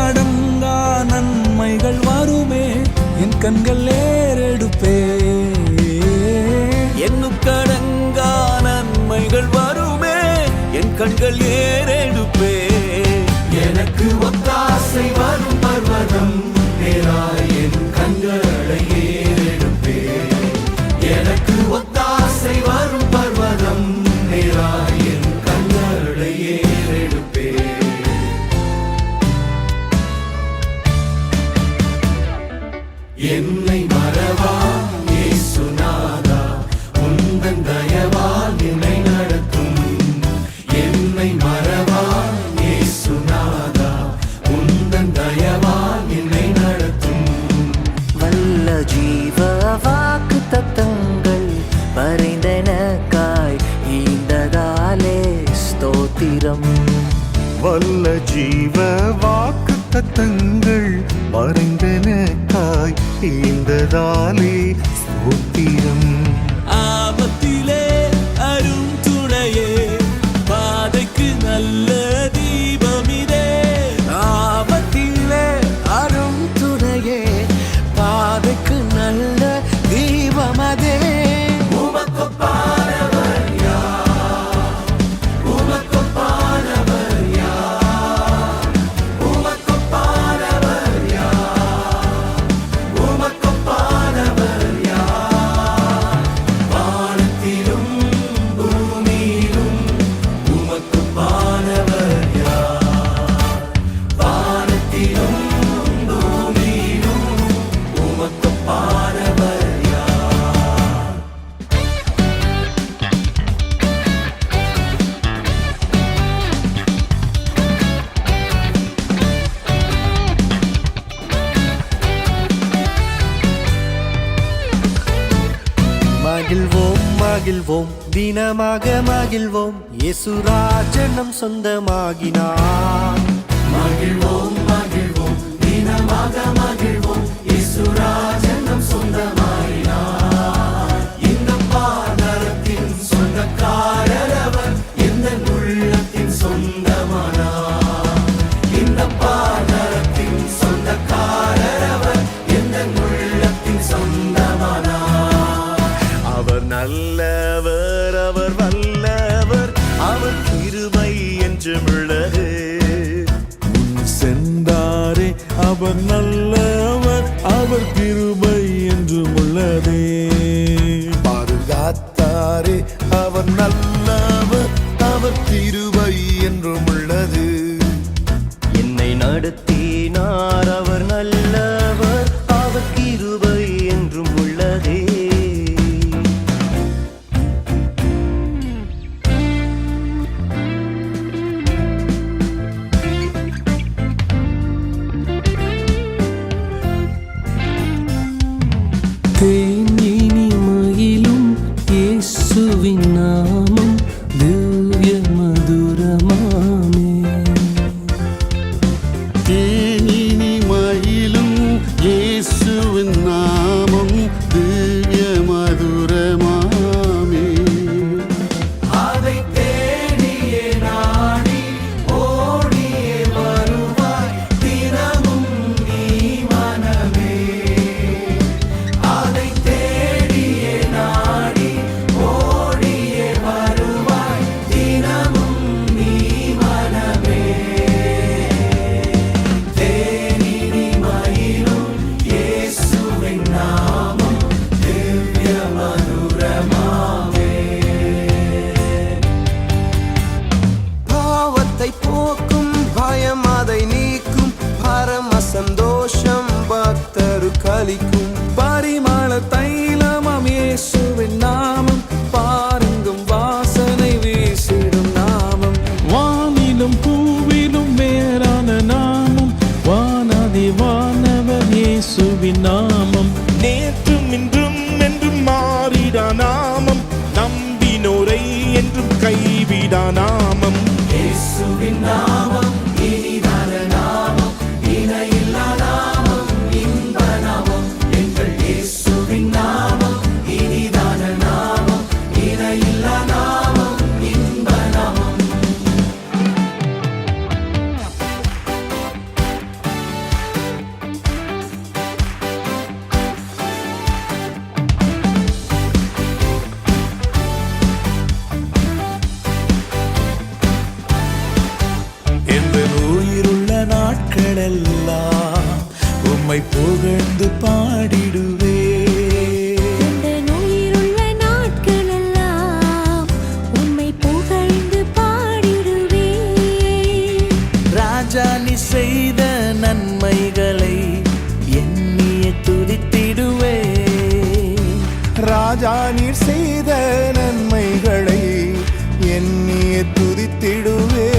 எண்ணுக்கடங்கா நன்மைகள் வருமே, என் கண்கள் ஏறெடுப்பே. எண்ணுக்கடங்கா நன்மைகள் வருமே, என் கண்கள் ஏறெடுப்பே. எனக்கு ஒத்தாசை வரும் பர்வதம் நேராய் என் கண்களை ஏறெடுப்பே. எனக்கு ஒத்தாசை வரும் பர்வதம் நேராய் என் கண்களை ஏறெடுப்பே. என்னை மறவா இயேசுநாதா, உந்தன் தயவால் என்னை நடத்தும். என்னை மறவா இயேசுநாதா, உந்தன் தயவால் என்னை நடத்தும். வல்ல ஜீவ வாக்கு தத்தங்கள் வரைந்தனக்காய் ஈந்ததாலே ஸ்தோத்திரம். வல்ல ஜீவ வாக்கு தத்தங்கள் மறைந்தனக்காய் ஈந்ததாலே ஸ்தோத்திரம். ஆபத்திலே அரும் துணையே, பாதைக்கு நல்ல தீபமிதே. ஆபத்திலே அரும் துணையே, பாதைக்கு நல்ல தீபமதே. உமக்கொப்பானவர் யார்? உமக்கொப்பானவர் யார்? உமக்கொப்பானவர் யார்? உமக்கொப்பானவர் யார்? வானத்திலும் பூமியிலும் உமக்கொப்பானவர் யார்? வானத்திலும் பூமியிலும் உமக்கொப்பானவர் யார்? மகிழ்வோம் மகிழ்வோம் தினமாக மகிழ்வோம், இயேசுராஜன் நம் சொந்தமாகினார். மகிழ்வோம் மகிழ்வோம் தினமாக மகிழ்வோம், இயேசுராஜன் நம் சொந்தமாயினார். இந்த பாதரத்தின் சொந்தக்காரர் அவர், எந்த உள்ளத்தின் சொந்தமானார். இந்த பாதரத்தின் சொந்தக்காரர் அவர், எந்த உள்ளத்தின் சொந்தமானார். அவர் நல்லவர், அவர் வல்லவர், அவர் கிருபை என்றும் உள்ளது. முன் சென்றாரே அவர் நல்லவர், அவர் கிருபை என்றும் உள்ளதே. பாதுகாத்தாரே அவர் நல்லவர், அவர் கிருபை என்றும் உள்ளது. என்னை நடத்தினார் அவர் நல்லவர், அவர் கிருபை என்றும் உள்ளதே. தேனினிமையிலும் இயேசுவின் நாமம் திவ்ய மதுரமாமே. தேனினிமையிலும் இயேசுவின் நாமம் திவ்ய மதுரமாமே. அதை தேடியே நாடி ஓடியே வருவாய் தினமும் நீ மனமே. அதை தேடியே நாடி ஓடியே வருவாய் தினமும் நீ மனமே. தேனினிமையிலும் இயேசுவின் நாமம் திவ்ய மதுரமாமே. பாவத்தை போக்கும் பயம் அதை நீக்கும், பரம சந்தோஷம் பக்தரு கலிக்கும். பரிமள தைலமாம் இயேசுவின் நாமம், பாருங்கும் வாசனை வீசிடும் நாமம். வானிலும் பூவிலும் மேலான நாமம், வானாதி வானவர் இயேசுவின் நாமம். நேற்றும் இன்றும் என்றும் மாறிடா நாமம், நம்பினோரை என்றும் கைவிடா நாமம். இயேசுவின் நாமம் இனிதான நாமம், இணையில்லா நாமம், இன்ப நாமம். எங்கள் இயேசுவின் நாமம் இனிதான நாமம், இணையில்லா நாமம், இன்ப நாமம். நாட்களெல்லாம் உம்மை புகழ்ந்து பாடிடுவே. உயிருள்ள நாட்களெல்லாம் உம்மை புகழ்ந்து பாடிடுவே. ராஜா நீ செய்த நன்மைகளை எண்ணிய துதித்திடுவே. ராஜா நீர் செய்த நன்மைகளை எண்ணிய துதித்திடுவே.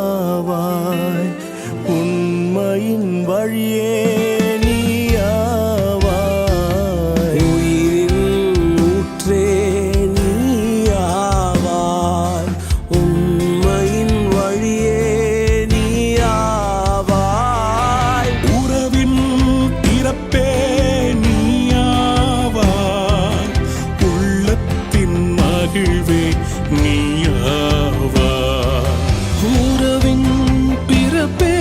நீயாவாய் உண்மையின் வழியே நீயாவாய் உயிரின் ஊற்றே நீயாவாய் உண்மையின் வழியே நீயாவாய் உறவின் பிறப்பே நீயாவாய் உள்ளத்தின் மகிழ்வே நீயாவாய் உறவின் பிறப்பே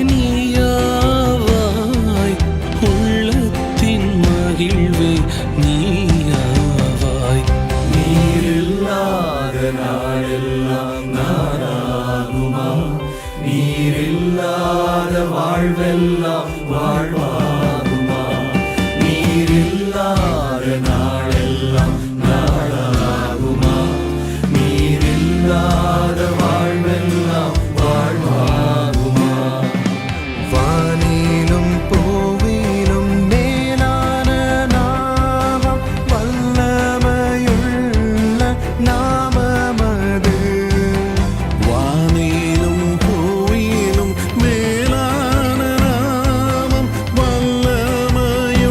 நீயாவாய் உள்ளத்தின் மகிழ்வே நீயாவாய் நீரில்லாத நாளெல்லாம் நானாகுமா நீரில்லாத வாழ்வெல்லாம் வாழ்வாகுமா நீரில்லாத நாளெல்லாம் நாளாகுமா நீரில்லாத வாழ்வெல்லாம் வாழ்வாகுமா வானிலும் பூவிலும் மேலான நாமம் வல்லமையுள்ள நாமமது வானிலும் பூவிலும் மேலான நாமம் வல்லமையுள்ள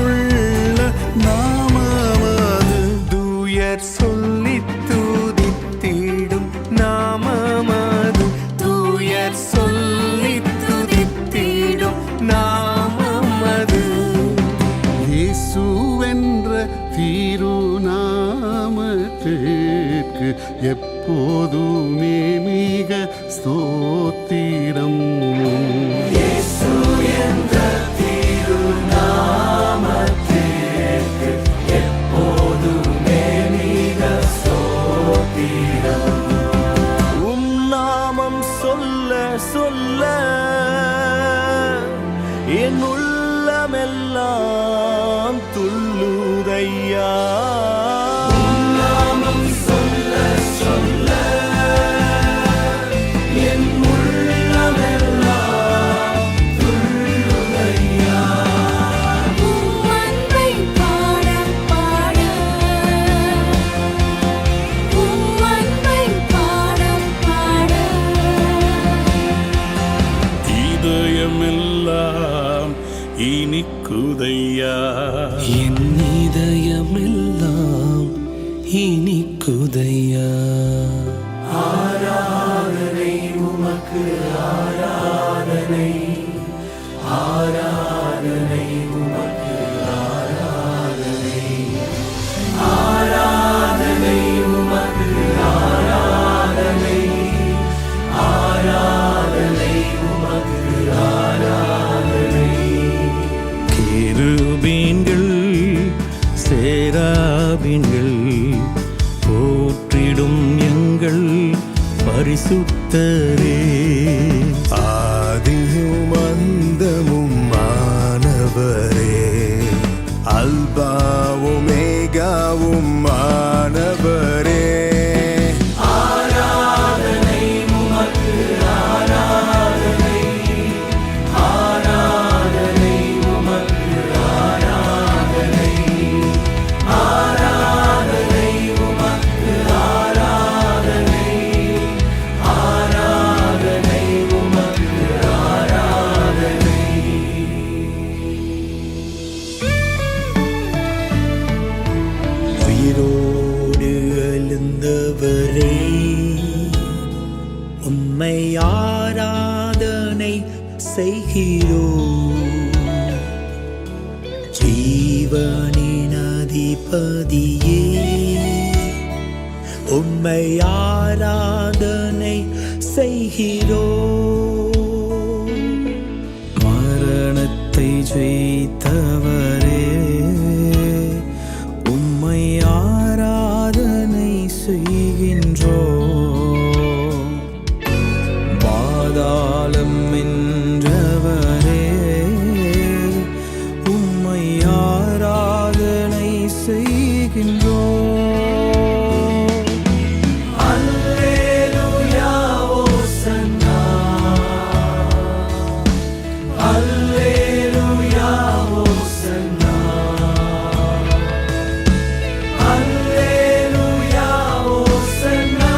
நாமமது தூயர் சொல்லித் துதித்திடும் நாமமது தூயர் சொல்லித் துதித்திடும் நாமமது இயேசுவென்ற திருநாமத்திற்கு எப்போதுமே மிக ஸ்தோத்திரம் உம் நாமம் சொல்ல சொல்ல என் உள்ளமெல்லாம் துள்ளுதையா நாமம் சொல்ல சொல்ல என் உள்ளமெல்லாம் துள்ளுதையா உம் அன்பை பாட பாட உம் அன்பை பாட பாட இனிக்குதையா. என் இதயமெல்லாம் இனிக்குதையா. ஆராதனை உமக்கு ஆராதனை, ஆராதனை உமக்கு ஆராதனை, ஆராதனை உமக்கு ஆராதனை, ஆராதனை உமக்கு ஆராதனை. கேருபீன்கள் சேராபீன்கள் போற்றிடும் எங்கள் பரிசுத்தரே. ஆதியும் அந்தமும் மாணவரே, அல்பாவும் மேகாவும் மாணவரே. ஆராதனை உமக்கு ஆராதனை, ஆராதனை உமக்கு ஆராதனை, ஆராதனை உமக்கு ஆராதனை, ஆராதனை உமக்கு ஆராதனை. உயிரோடு எழுந்தவரே, உம்மை ஆராதனை செய்கிறோம். ஜீவனின் அதிபதியே, உம்மை ஆராதனை செய்கிறோம். மரணத்தை ஜெயித்தவரே, உம்மை ஆராதனை செய்கின்றோம். பாதாளம் வென்றவரே, உம்மை ஆராதனை செய்கின்றோம். அல்லேலூயா ஓசன்னா, அல்லேலூயா ஓசன்னா, அல்லேலூயா ஓசன்னா,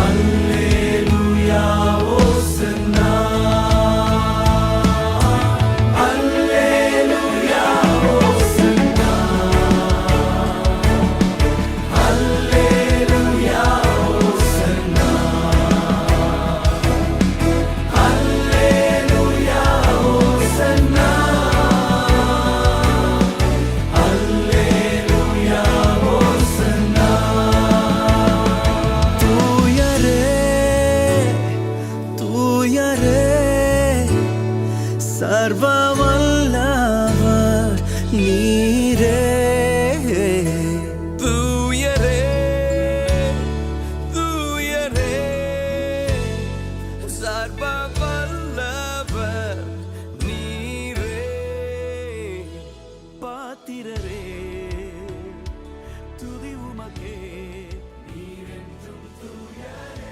அல்லேலூயா ஓசன்னா, அல்லேலூயா ஓசன்னா, அல்லேலூயா ஓசன்னா, அல்லேலூயா ஓசன்னா, அல்லேலூயா ஓசன்னா. தூயரே தூயரே, சர்வ வல்லவர் நீரே. தூயரே தூயரே, சர்வ வல்லவர் நீரே. பாத்திரரே துதி உமக்கே, நீரென்றும் தூயரே.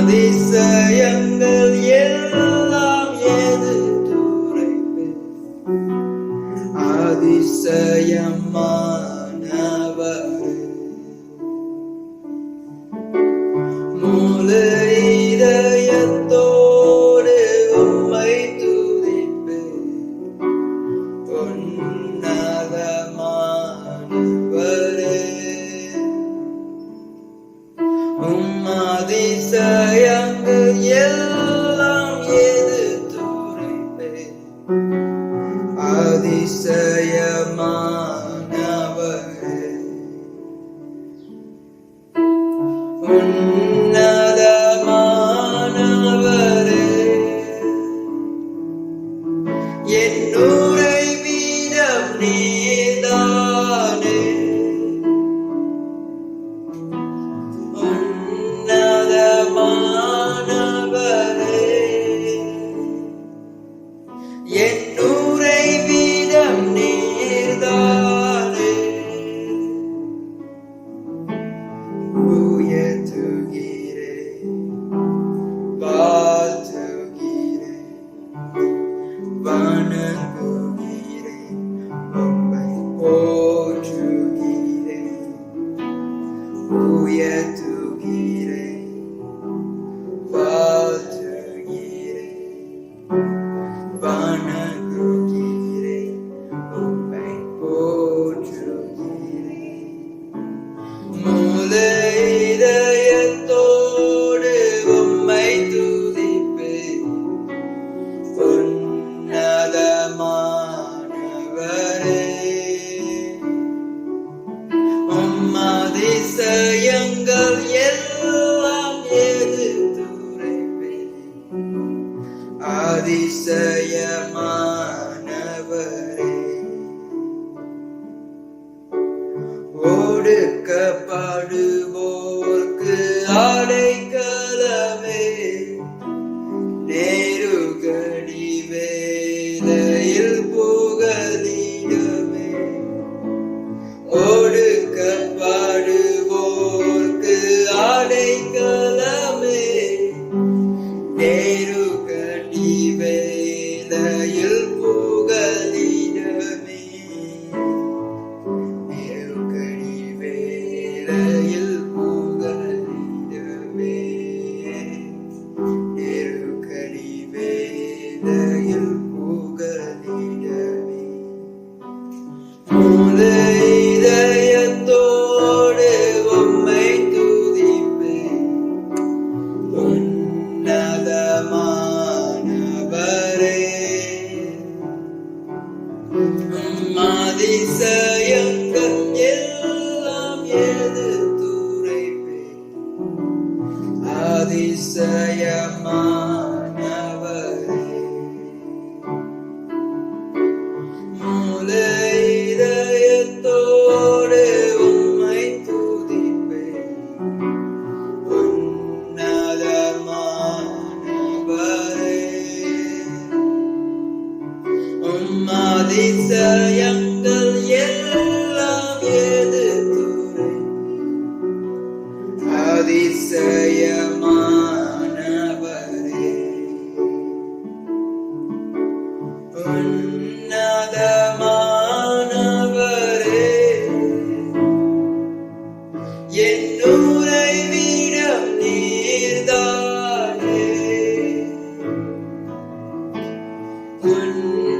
அதிசயங்கள் எல்லாம் முழு இதயத்தோடு உம்மை துதிப்பேன். உன்னதமானவரே, உம் அதிசயங்கள் எல்லாம் எடுத்துரைப்பேன். அதிசயமானவரே, உன்னதமானவரே, என் உறைவிடம் நீர்தானே. உன்னதமானவரே, என் உறைவிடம் நீர்தானே. உயர்த்துகிறேன், வாழ்த்துகிறேன், வணங்குகிறேன், உம்மை போற்றுகிறேன். உயர்த்துகிறேன், வாழ்த்துகிறேன், வணங்குகிறேன், உம்மை போற்றுகிறேன். முழு இதயத்தோடு உம்மை துதிப்பேன். உன்னதமானவரே, உம் அதிசயங்கள் எல்லாம் எடுத்துரைப்பேன். அதிசயமானவரே, ஒடுக்கப்படுவோர்க்கு அடைக்கலமே, நெருக்கடி வேளையில் புகலிடமே. ஒடுக்கப்படுவோர்க்கு அடைக்கலமே, நெருக்கடி வேளையில் புகலிடமே. நெருக்கடி வேளையில் புகலிடமே. நெருக்கடி வேளையில் புகலிடமே. முழு இதயத்தோடு உம்மை துதிப்பேன். உன்னதமானவரே, உம் அதிசயங்கள் எல்லாம் எடுத்துரைப்பேன். அதிசயமானவரே, முழு இதயத்தோடு உம்மை துதிப்பேன். உன்னதமானவரே, உம் அதிசயங்கள் எல்லாம் எடுத்துரைப்பேன். அதிசயமானவரே, உன்னதமானவரே, என் உறைவிடம் நீர்தானே. உன்னதமானவரே,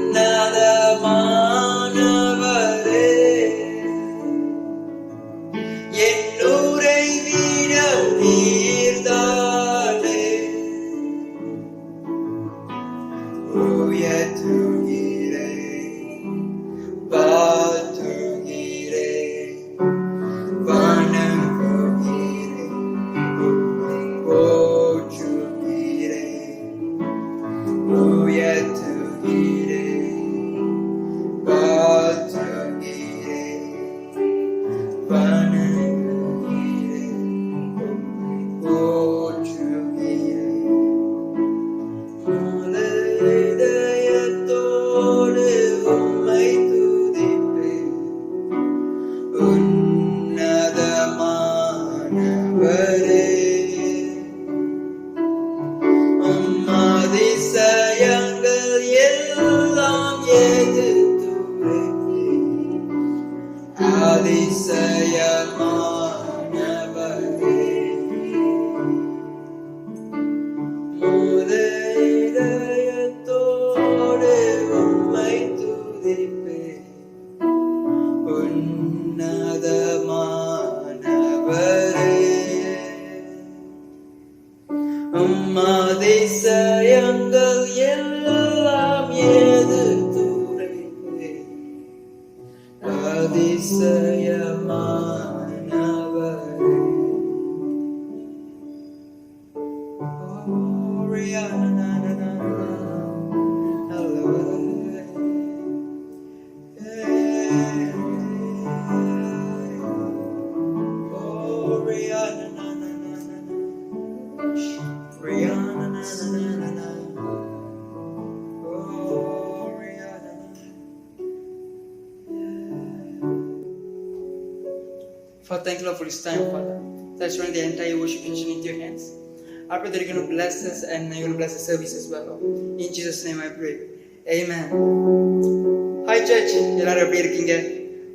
அதிசயங்கள் எல்லாம் ஏது துறை அதிசயமானவரே. Father, thank you, Lord, for this time, Father. That's when the entire worship is into your hands. I pray that you're going to bless us and you're going to bless the service as well, Lord. In Jesus' name I pray. Amen. Hi, church. எல்லாரும் எப்படி இருக்கீங்க?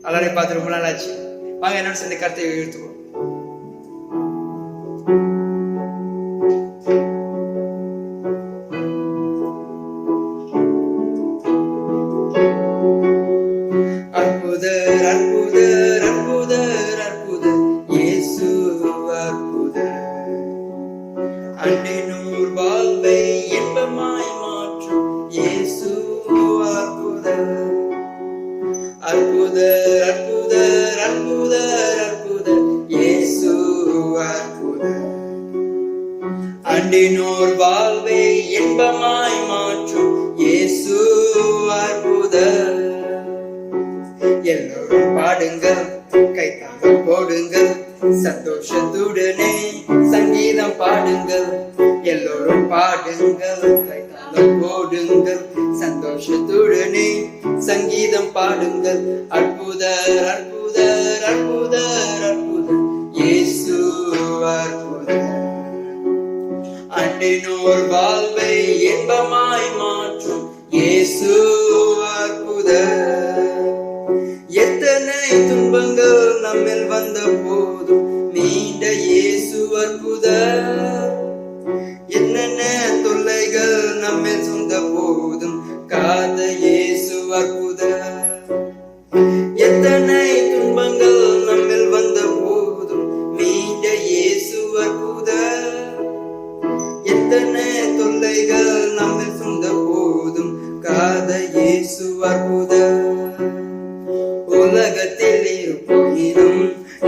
எல்லாரையும் பார்த்து ரொம்ப நாள் ஆச்சு. வாங்க என்னோட சேர்ந்து கர்த்தரை உயர்த்துவோம். அற்புதர் அற்புதர் அற்புதர் அற்புதர் இயேசு அற்புதர். அன்றினூர் வாழ்வை இன்பமாய் மாற்றும் இயேசு அற்புதர். அற்புதர் அற்புதர் அற்புதர் அற்புதர் இயேசு அற்புதர். அன்றினோர் வாழ்வை இன்பமாய் மாற்றும் இயேசு அற்புதர். எல்லோரும் பாடுங்கள், கைத்தாளம் போடுங்கள், சந்தோஷத்துடனே சங்கீதம் பாடுங்கள். எல்லோரும் பாடுங்கள், கைத்தாளம் போடுங்கள், சந்தோஷத்துடனே சங்கீதம் பாடுங்கள். அற்புதர் அற்புதர் அற்புதர் அற்புதர் இயேசு அற்புதர். அன்றினோர் வாழ்வை இன்பமாய் மாற்றும் இயேசு அற்புதர். எத்தனை துன்பங்கள் நம்மில் வந்த போதும் மீண்ட இயேசு அற்புதர். என்னென்ன தொல்லைகள் நம்மில் சொந்த போதும் காத்த இயேசு அற்புதர். எத்தனை துன்பங்கள் நம்மில் வந்த போதும் மீண்ட இயேசு அற்புதர். எத்தனை தொல்லைகள் நம்மில் சொந்த போதும் காத்த இயேசு அற்புதர். உலகத்தில் இருப்போம்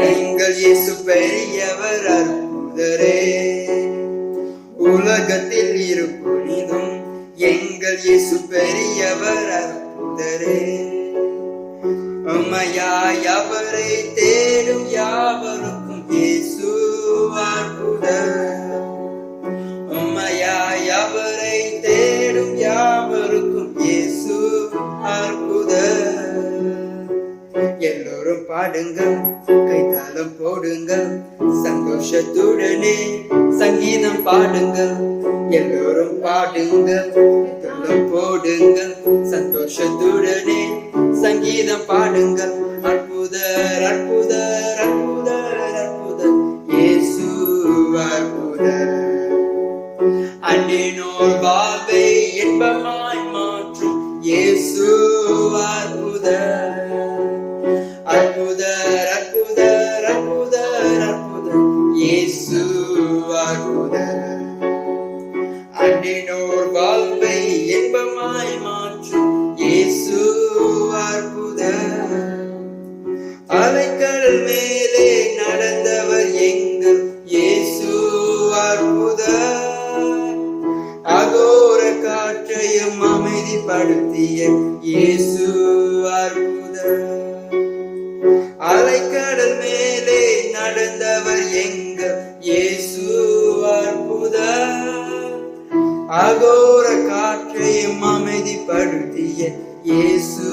எங்கள் இயேசு பெரியவர் அற்புதரே. உலகத்தில் இருப்போம் எங்கள் இயேசு பெரியவர் அற்புதரே. உம்மையாய் அவரை தேடும் யாவருக்கும் இயேசு அற்புதர். உம்மையாய் அவரை தேடும் யாவருக்கும் இயேசு அற்புதர். எல்லோரும் பாடுங்கள், கைத்தாளம் போடுங்கள், சந்தோஷத்துடனே சங்கீதம் பாடுங்கள். எல்லோரும் பாடுங்கள், கைத்தாளம் போடுங்கள், சந்தோஷத்துடனே சங்கீதம் பாடுங்கள். அற்புதர் அற்புதர் அற்புதர் அற்புதர் இயேசு அற்புதர். அன்றினோர் வாழ்வை இன்பமாய் மாற்றும் இயேசு அற்புதர். அற்புதர் அற்புதர் அற்புதர் அற்புதர் இயேசு அற்புதர். அன்றினோர் வாழ்வை இன்பமாய் மாற்றும் இயேசு அற்புதர். அலைக்கடல் மேலே நடந்தவர் எங்கள் இயேசு அற்புதர். அகோர காற்றையும் அமைதிப்படுத்திய இயேசு அற்புதர். அலைக்கடல் மேலே நடந்தவர் எங்கள் இயேசு அற்புதர். அகோர காற்றையும் அமைதிப்படுத்திய இயேசு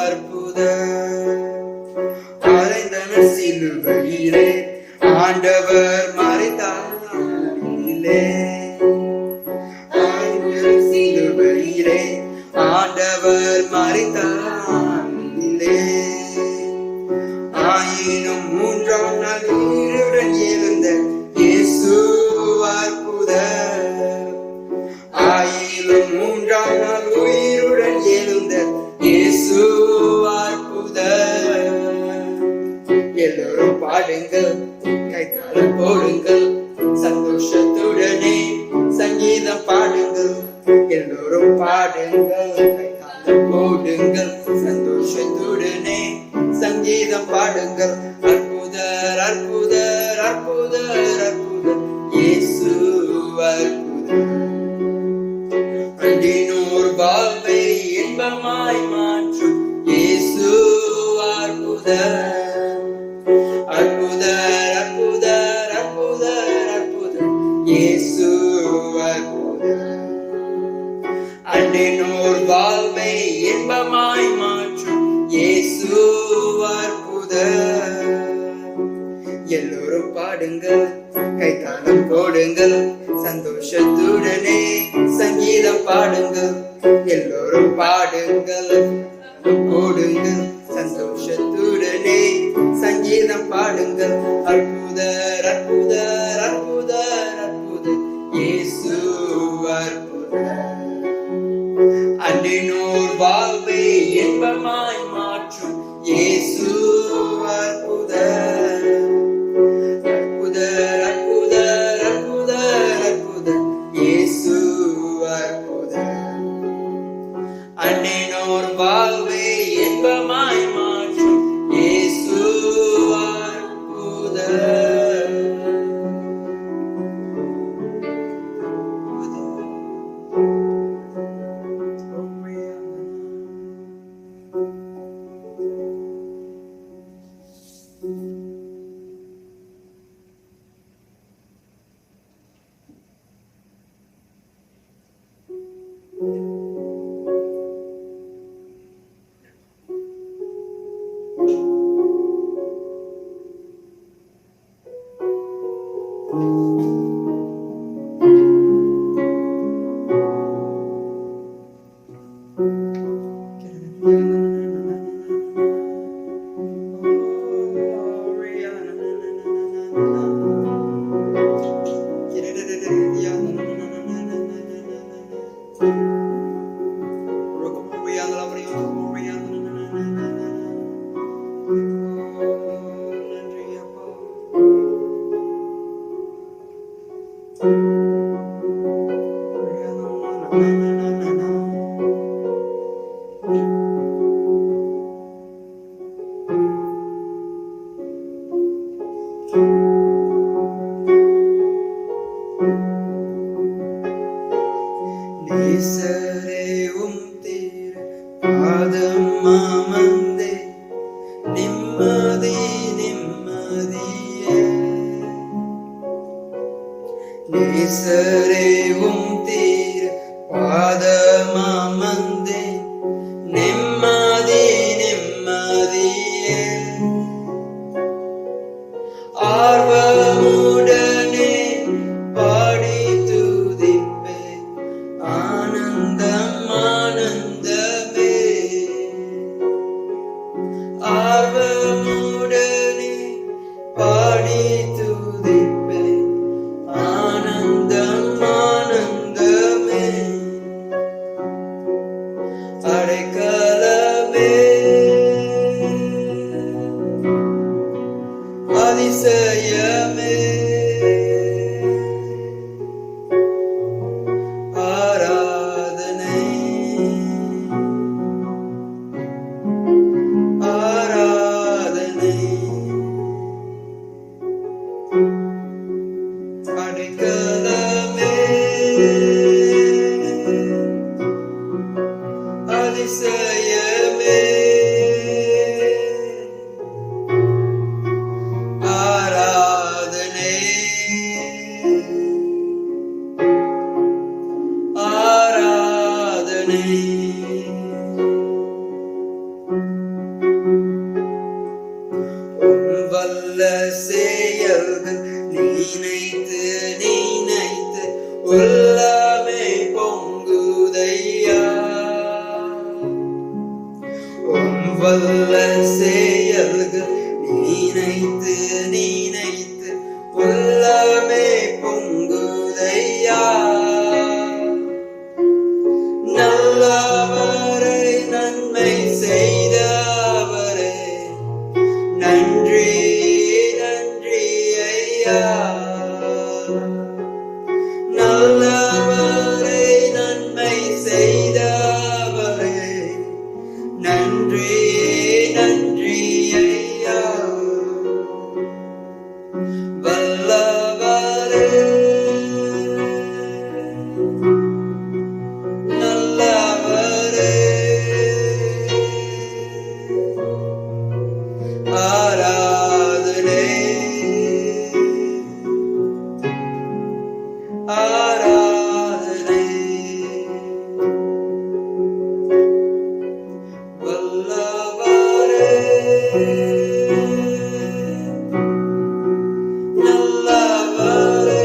அற்புதர். அறைந்தனர் சிலுவையிலே ஆண்டவர் மரித்தாரிலே. சிலுவையிலே ஆண்டவர் மரித்தாரிலே. ஆயினும் மூன்றாம் நாள் உயிருடன் எழுந்த இயேசு அற்புதர். ஆயினும் மூன்றாம் நாள் உயிருடன் எழுந்த இயேசு அற்புதர். எல்லோரும் பாடுங்கள், கைத்தாளம் போடுங்கள், சந்தோஷத்துடனே எல்லோரும் பாடுங்கள், கைத்தாளம் போடுங்கள், சந்தோஷத்துடனே சங்கீதம் பாடுங்கள். அற்புதர் அற்புதர் அற்புதர் அற்புதர் இயேசு அற்புதர். அண்டினோர் வாழ்வை இன்பமாய் மாற்றும் இயேசு அற்புதர். அற்புதர் அற்புதர் அற்புதர் அற்புதர் இயேசு அற்புதர். அண்டினோர் வாழ்வை இன்பமாய் மாற்றும் இயேசு அற்புதர். எல்லோரும் பாடுங்கள், கைத்தாளம் போடுங்கள், சந்தோஷத்துடனே சங்கீதம் பாடுங்கள். எல்லோரும் பாடுங்கள், போடுங்கள், சந்தோஷத்துடனே சங்கீதம் பாடுங்கள். அற்புதர் அற்புதர் அற்புதர் அற்புதர் இயேசு அற்புதர். அண்டினோர் வாழ்வை இன்பமாய் மாற்றும் இயேசு அற்புதர். அற்புதர் அற்புதர் அற்புதர் அற்புதர் இயேசு அற்புதர். அண்டினோர் வாழ்வை இன்பமாய் மாற்றும் இயேசு அற்புதர். நேசரே உம் திரு பாதம் அமர்ந்தே நிம்மதி நிம்மதியே. நேசரே உம் திரு பாதம் அமர்ந்தே நிம்மதி நிம்மதியே. ஆர்வமுடனே பாடி துதிப்பே ஆனந்தம் ஆனந்தமே. ஆர்வமுடனே பாடி துதிப்பே ஆனந்தம் ஆனந்தமே. அடைக்கலமே அதிசயமே. ஆராதனை ஆராதனை. அடைக்கலமே அதிசயமே. ஆராதனை ஆராதனை. உம் வல்ல செயல்கள் நினைத்து நினைத்து உள்ளமே பொங்குதையா. உம் வல்ல செயல்கள் நினைத்து நினைத்து உள்ளமே பொங்குதையா. நல்லவரை நன்மை செய்தவரே நன்றி நன்றி ஐயா. நல்லவரை நன்மை ஆராதனை வல்லவரே நல்லவரே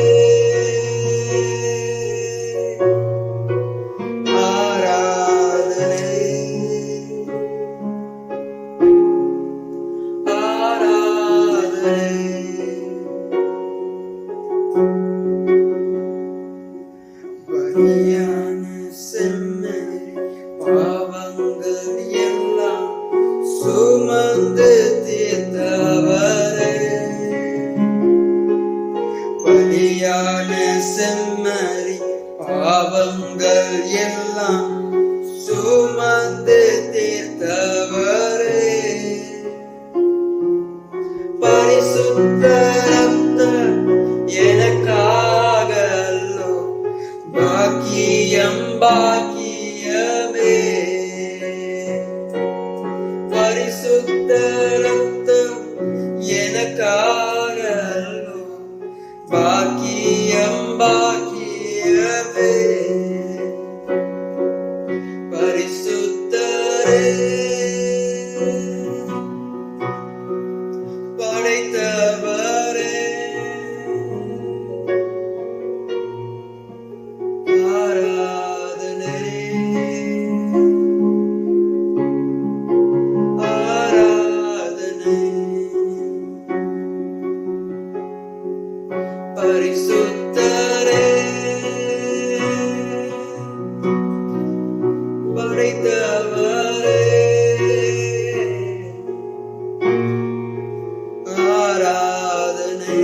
ஆராதனை ஆராதனை பலியான செம்மறி பாவங்கள் எல்லாம் சுமந்து தீர்த்தவரே பலியான செம்மறி பாவங்கள் எல்லாம் சுமந்து தீர்த்தவரே பரிசுத்த ரத்தம் எனக்காக அல்லோ பாக்கியம் பாக்கியமே பரிசுத்த ரத்தம் எனக்காக அல்லோ பாக்கியம் பாக்கியமே பரிசுத்தரே படைத்தவரே ஆராதனை ஆராதனை பரிசுத்தரே படைத்தவரே ஆராதனை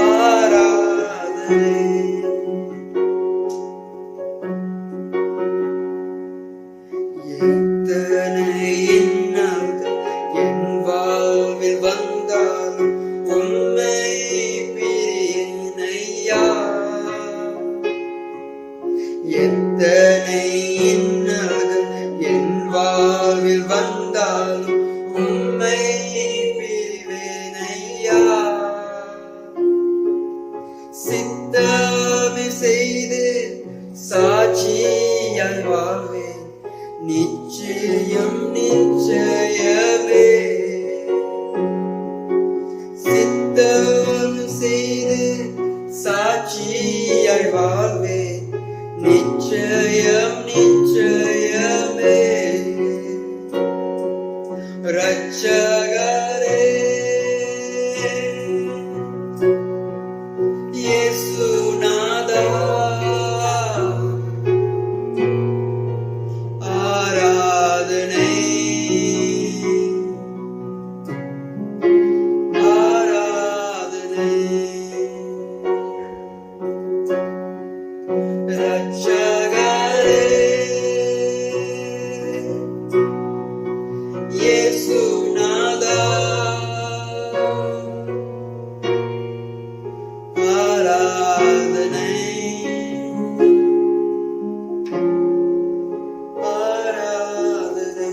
ஆராதனை எத்தனை இன்னல்கள் என் வாழ்வில் வந்தாலும் உம்மை பிரியேனையா எத்தனை இன்னல்கள் என் வாழ்வில் வந்தாலும் உம்மை பிரிவேனையா சித்தமே செய்து சாட்சியாய் வாழ்வேன் நிச்சயம் நிச்சயமே சித்தம் செய்து சாட்சியாய் வாழ்வேன் நிச்சயம் நிச்சயமே ரட்சகரே இயேசுநாதா ஆராதனை ஆராதனை ரட்சகரே இயேசுநாதா ஆராதனை ஆராதனை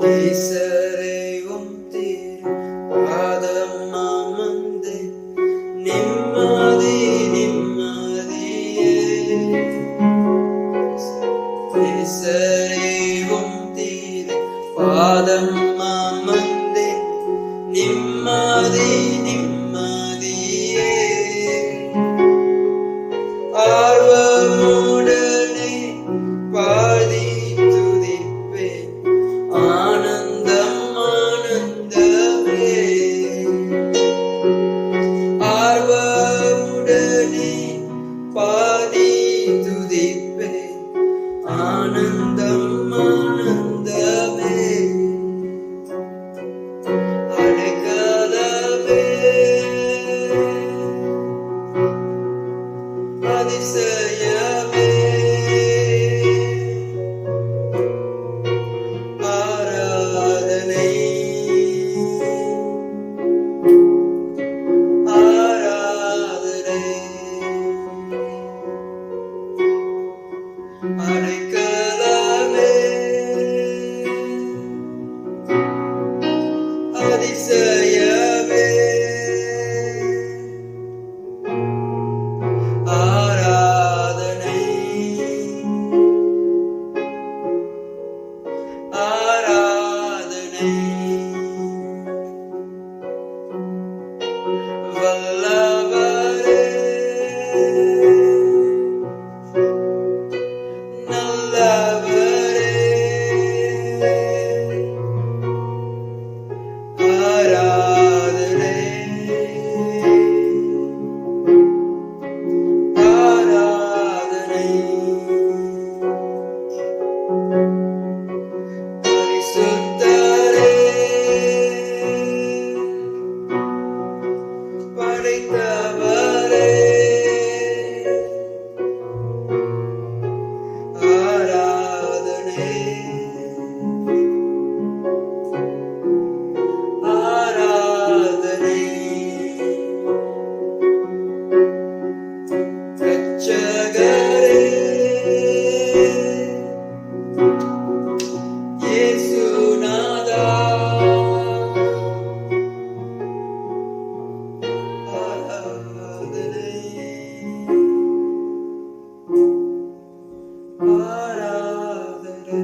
நேசரை உம் திரு பாதம் அமர்ந்து நிம்மதி நிம்மதியே நேசரை உம் திரு பாதம் அமர்ந்து நிம்மதி நிம்மதியே ஆர்வமுடனே பாடி துதிப்பேன் ஆனந்தம் ஆனந்தமே ஆர்வமுடனே பாடி துதிப்பேன் ஆனந்தம் ஆனந்தமே அடைக்கலமே அதிசயமே ஆராதனை ஆராதனை வல்லவரே நல்லவரே ஆராதனை ஆராதனை பரிசுத்தரே படைத்தவரே ஆராதனை ஆராதனை இரட்சகரே இயேசுநாதா ஆராதனை ஆராதனை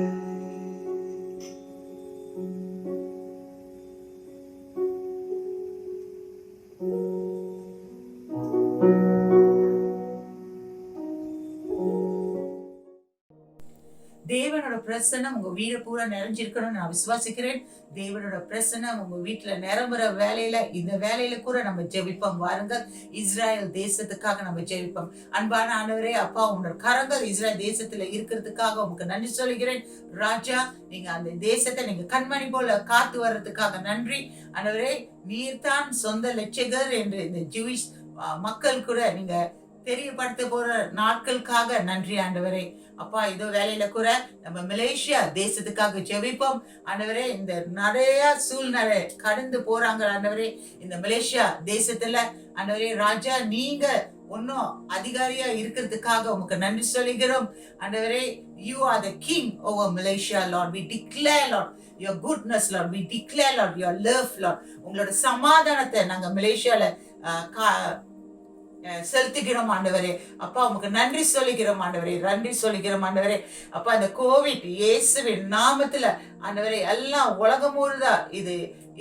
தேவனோட பிரசன்னம் உங்க வீடு பூரா நிறைஞ்சிருக்கணும்னு நான் விசுவாசிக்கிறேன். தேவனோட பிரசன்னம் உங்க வீட்டுல நிரம்புற வேலையில இந்த வேலையில கூட நம்ம ஜெபிப்போம். வாருங்க, இஸ்ராயல் தேசத்துக்காக நம்ம ஜெபிப்போம். அன்பான ஆண்டவரே, அப்பா, உன்னோட கரங்கள் இஸ்ராயல் தேசத்துல இருக்கிறதுக்காக உங்களுக்கு நன்றி சொல்கிறேன். ராஜா, நீங்க அந்த தேசத்தை நீங்க கண்மணி போல காத்து வர்றதுக்காக நன்றி. ஆண்டவரே, நீர்தான் சொந்த லட்சகர் என்று இந்த ஜூயிஷ் மக்கள் கூட நீங்க தெரியப்படுத்த போற நாட்களுக்காக நன்றி ஆண்டவரே. அப்பா, இதோ வேலையில கூட நம்ம மலேசியா தேசத்துக்காக ஜெபிப்போம் ஆண்டவரே. இந்த நிறைய சூழ்நிலை கடந்து போறாங்க ஆண்டவரே இந்த மலேசியா தேசத்துல. ஆண்டவரே ராஜா, நீங்க ஒன்னும் அதிகாரியா இருக்கிறதுக்காக உங்களுக்கு நன்றி சொல்லுகிறோம் ஆண்டவரே. You are the king over Malaysia, Lord. We declare, Lord, your goodness, Lord. We declare, Lord, your love, Lord. உங்களோட சமாதானத்தை நாங்க மலேசியால செலுத்துகிறோம் ஆண்டவரே. அப்பா, உமக்கு நன்றி சொல்லுகிறோம் ஆண்டவரே, நன்றி சொல்லுகிறோம் ஆண்டவரே. அப்பா, இந்த கோவிட் இயேசுவின் நாமத்துல ஆண்டவரே எல்லாம் உலகம் முழுதா இது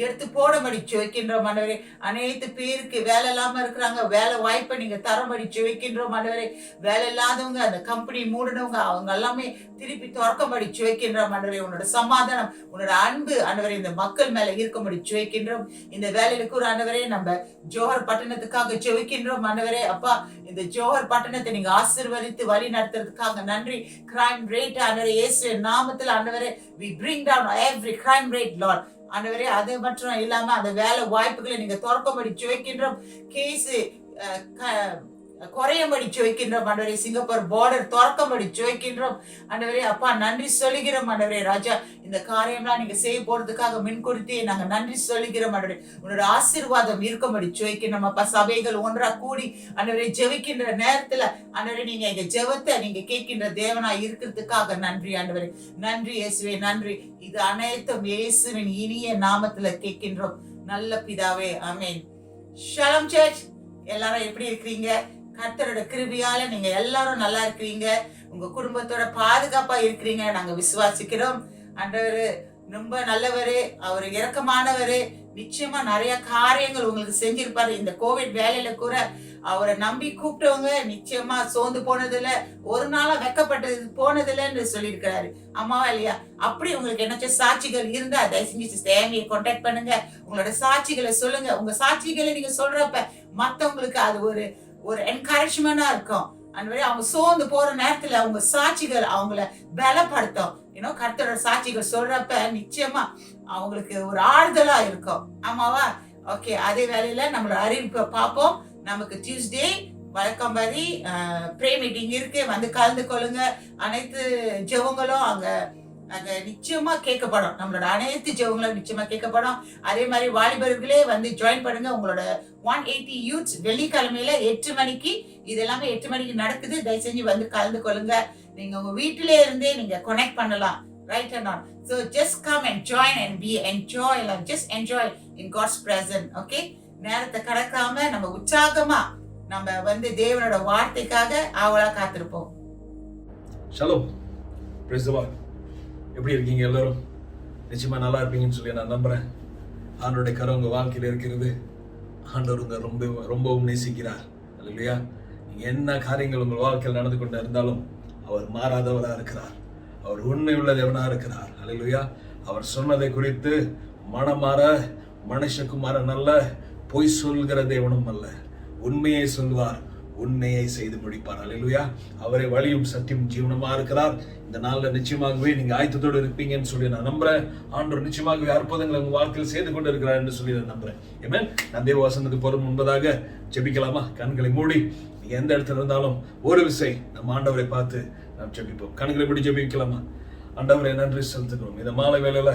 எடுத்து போடபடி வைக்கின்றோம் ஆண்டவரே. அனைத்து பேருக்கு வேலை இல்லாம இருக்கிறாங்க, வேலை வாய்ப்பை நீங்க தரபடி வைக்கின்றோம் ஆண்டவரே. வேலை இல்லாதவங்க, அந்த கம்பெனி மூடினவங்க, அவங்க எல்லாமே திருப்பி திறக்கபடி வைக்கின்றோம் ஆண்டவரே. உன்னோட சமாதானம், உன்னோட அன்பு ஆண்டவரே இந்த மக்கள் மேல இருக்கும்படி வைக்கின்றோம். இந்த வேலையில கூட ஆண்டவரே நம்ம ஜோஹர் பட்டணத்துக்காக ஜெபிக்கின்றோம் ஆண்டவரே. அப்பா, இந்த ஜோஹர் பட்டணத்தை நீங்க ஆசீர்வதித்து வழி நடத்துறதுக்காக நன்றி. கிரைம் ரேட் ஆண்டவரே இயேசுவின் நாமத்தில் ஆண்டவரே we bring down every crime rate, Lord. ஆண்டவரே, அது மட்டும் இல்லாம அந்த வேலை வாய்ப்புகளை நீங்க திறக்கும்படி வைக்கின்றோம். கேஸ் குறையும்படி வைக்கின்றோம் ஆண்டவரே. சிங்கப்பூர் பார்டர் திறக்கும்படி வைக்கின்றோம் ஆண்டவரே. அப்பா, நன்றி சொல்லுகிறோம் ஆண்டவரே. ராஜா, இந்த காரியம்லாம் நீங்க செய்ய போறதுக்காக முன்கூட்டி நாங்க நன்றி சொல்லுகிறோம் ஆண்டவரே. உன்னோட ஆசீர்வாதம் இருக்கும்படி வைக்கின்றோம். அப்பா, சபைகள் ஒன்றா கூடி ஆண்டவரே ஜெபிக்கின்ற நேரத்துல ஆண்டவரே நீங்க எங்க ஜெபத்தை நீங்க கேட்கின்ற தேவனா இருக்கிறதுக்காக நன்றி ஆண்டவரே. நன்றி இயேசுவே, நன்றி. இது அனைத்தும் இயேசுவின் இனிய நாமத்துல கேட்கின்றோம் நல்ல பிதாவே, ஆமென். ஷாலம் சர்ச், எல்லாரும் எப்படி இருக்கிறீங்க? கர்த்தரோட கிருபையால நீங்க எல்லாரும் நல்லா இருக்கிறீங்க, உங்க குடும்பத்தோட பாதுகாப்பா இருக்கிறீங்க நாங்க விசுவாசிக்கிறோம். ஆண்டவர் ரொம்ப நல்லவரு, அவர் இரக்கமானவரு. நிச்சயமா நிறைய காரியங்கள் உங்களுக்கு செஞ்சிருப்பாரு. இந்த கோவிட் வேலையில கூட அவரை நம்பி கூப்பிட்டவங்க நிச்சயமா சோர்ந்து போனதில்ல, ஒரு நாளா வெக்கப்பட்டது போனதில்லைன்னு சொல்லியிருக்கிறாரு. ஆமாவா இல்லையா? அப்படி உங்களுக்கு என்ன சாட்சிகள் இருந்தா தயவு செஞ்சு தேவையை கான்டாக்ட் பண்ணுங்க, உங்களோட சாட்சிகளை சொல்லுங்க. உங்க சாட்சிகளை நீங்க சொல்றப்ப மத்தவங்களுக்கு அது ஒரு என்கரேஜ்மெண்டா இருக்கும். அந்த மாதிரி அவங்க சோர்ந்து போற நேரத்துல அவங்க சாட்சிகள் அவங்கள பலப்படுத்தும். கர்த்தரோட சாட்சிகள் சொல்றப்ப நிச்சயமா அவங்களுக்கு ஒரு ஆறுதலா இருக்கும். ஆமாவா? ஓகே, அதே வேலையில நம்மளோட அறிவிப்பை பார்ப்போம். நமக்கு டியூஸ்டே வழக்கம் மாதிரி ப்ரே மீட்டிங் இருக்கு, வந்து கலந்து கொள்ளுங்க. அனைத்து ஜெபங்களும் அங்க நிச்சயமா கேட்கப்படும். நம்மளோட அனைத்து ஜெபங்களும் நிச்சயமா கேட்கப்படும். அதே மாதிரி வாலிபர்களே வந்து ஜாயின் பண்ணுங்க. உங்களோட 180 யூத்ஸ் வெள்ளிக்கிழமையில 8 மணிக்கு, இது எல்லாமே 8 மணிக்கு நடக்குது. தயவு செஞ்சு வந்து கலந்து கொள்ளுங்க. நீங்க உங்க வீட்டிலே இருந்தே நீங்க கனெக்ட் பண்ணலாம். Right and on So just come and join and just enjoy in God's presence. Okay, நேரத்தை கடக்காம நம்ம உற்சாகமா நம்ம தேவனோட வார்த்தைக்காக ஆவலா காத்திருப்போம். Shalom, praise the Lord. எப்படி இருக்கீங்க எல்லாரும்? நிச்சயமா நல்லா இருப்பீங்கன்னு சொல்லி நான் நம்புறேன். ஆண்டவருடைய கரம் உங்க வாழ்க்கையில இருக்கிறது. ஆண்டவர் உங்க ரொம்பவும் நேசிக்கிறார். அல்லேலூயா. நீங்க என்ன காரியங்கள் உங்கள் வாழ்க்கையில் நடந்து கொண்டு இருந்தாலும் அவர் மாறாதவரா இருக்கிறார். அவர் உண்மை உள்ள தேவனா இருக்கிறார். அல்லேலூயா. அவர் சொன்னதை குறித்து மனமாற மனுஷகுமாரன் அல்ல, பொய் சொல்கிற தேவனும் அல்ல, உண்மையை சொல்வார், உண்மையை செய்து முடிப்பார். அல்லேலூயா. அவரை வழியும் சத்தியம் ஜீவனமா இருக்கிறார். இந்த நாள்ல நிச்சயமாகவே நீங்க ஆயத்தத்தோடு இருப்பீங்கன்னு சொல்லி நான் நம்புறேன். ஆண்டவர் நிச்சயமாகவே அற்புதங்களை உங்க வாழ்க்கையில் செய்து கொண்டு இருக்கிறார் என்று சொல்லி நான் நம்புறேன். ஆமென். நான் தேவ வசனத்துக்கு போற முன்பதாக ஜெபிக்கலாமா? கண்களை மூடி நீங்க எந்த இடத்துல இருந்தாலும் ஒரு விசை நம்ம ஆண்டவரை பார்த்து நாம் ஜெபிப்போம். கண்களை மூடி ஜெபிக்கலாமா? ஆண்டவரை நன்றி செலுத்துகிறோம். இந்த மாலை வேளையில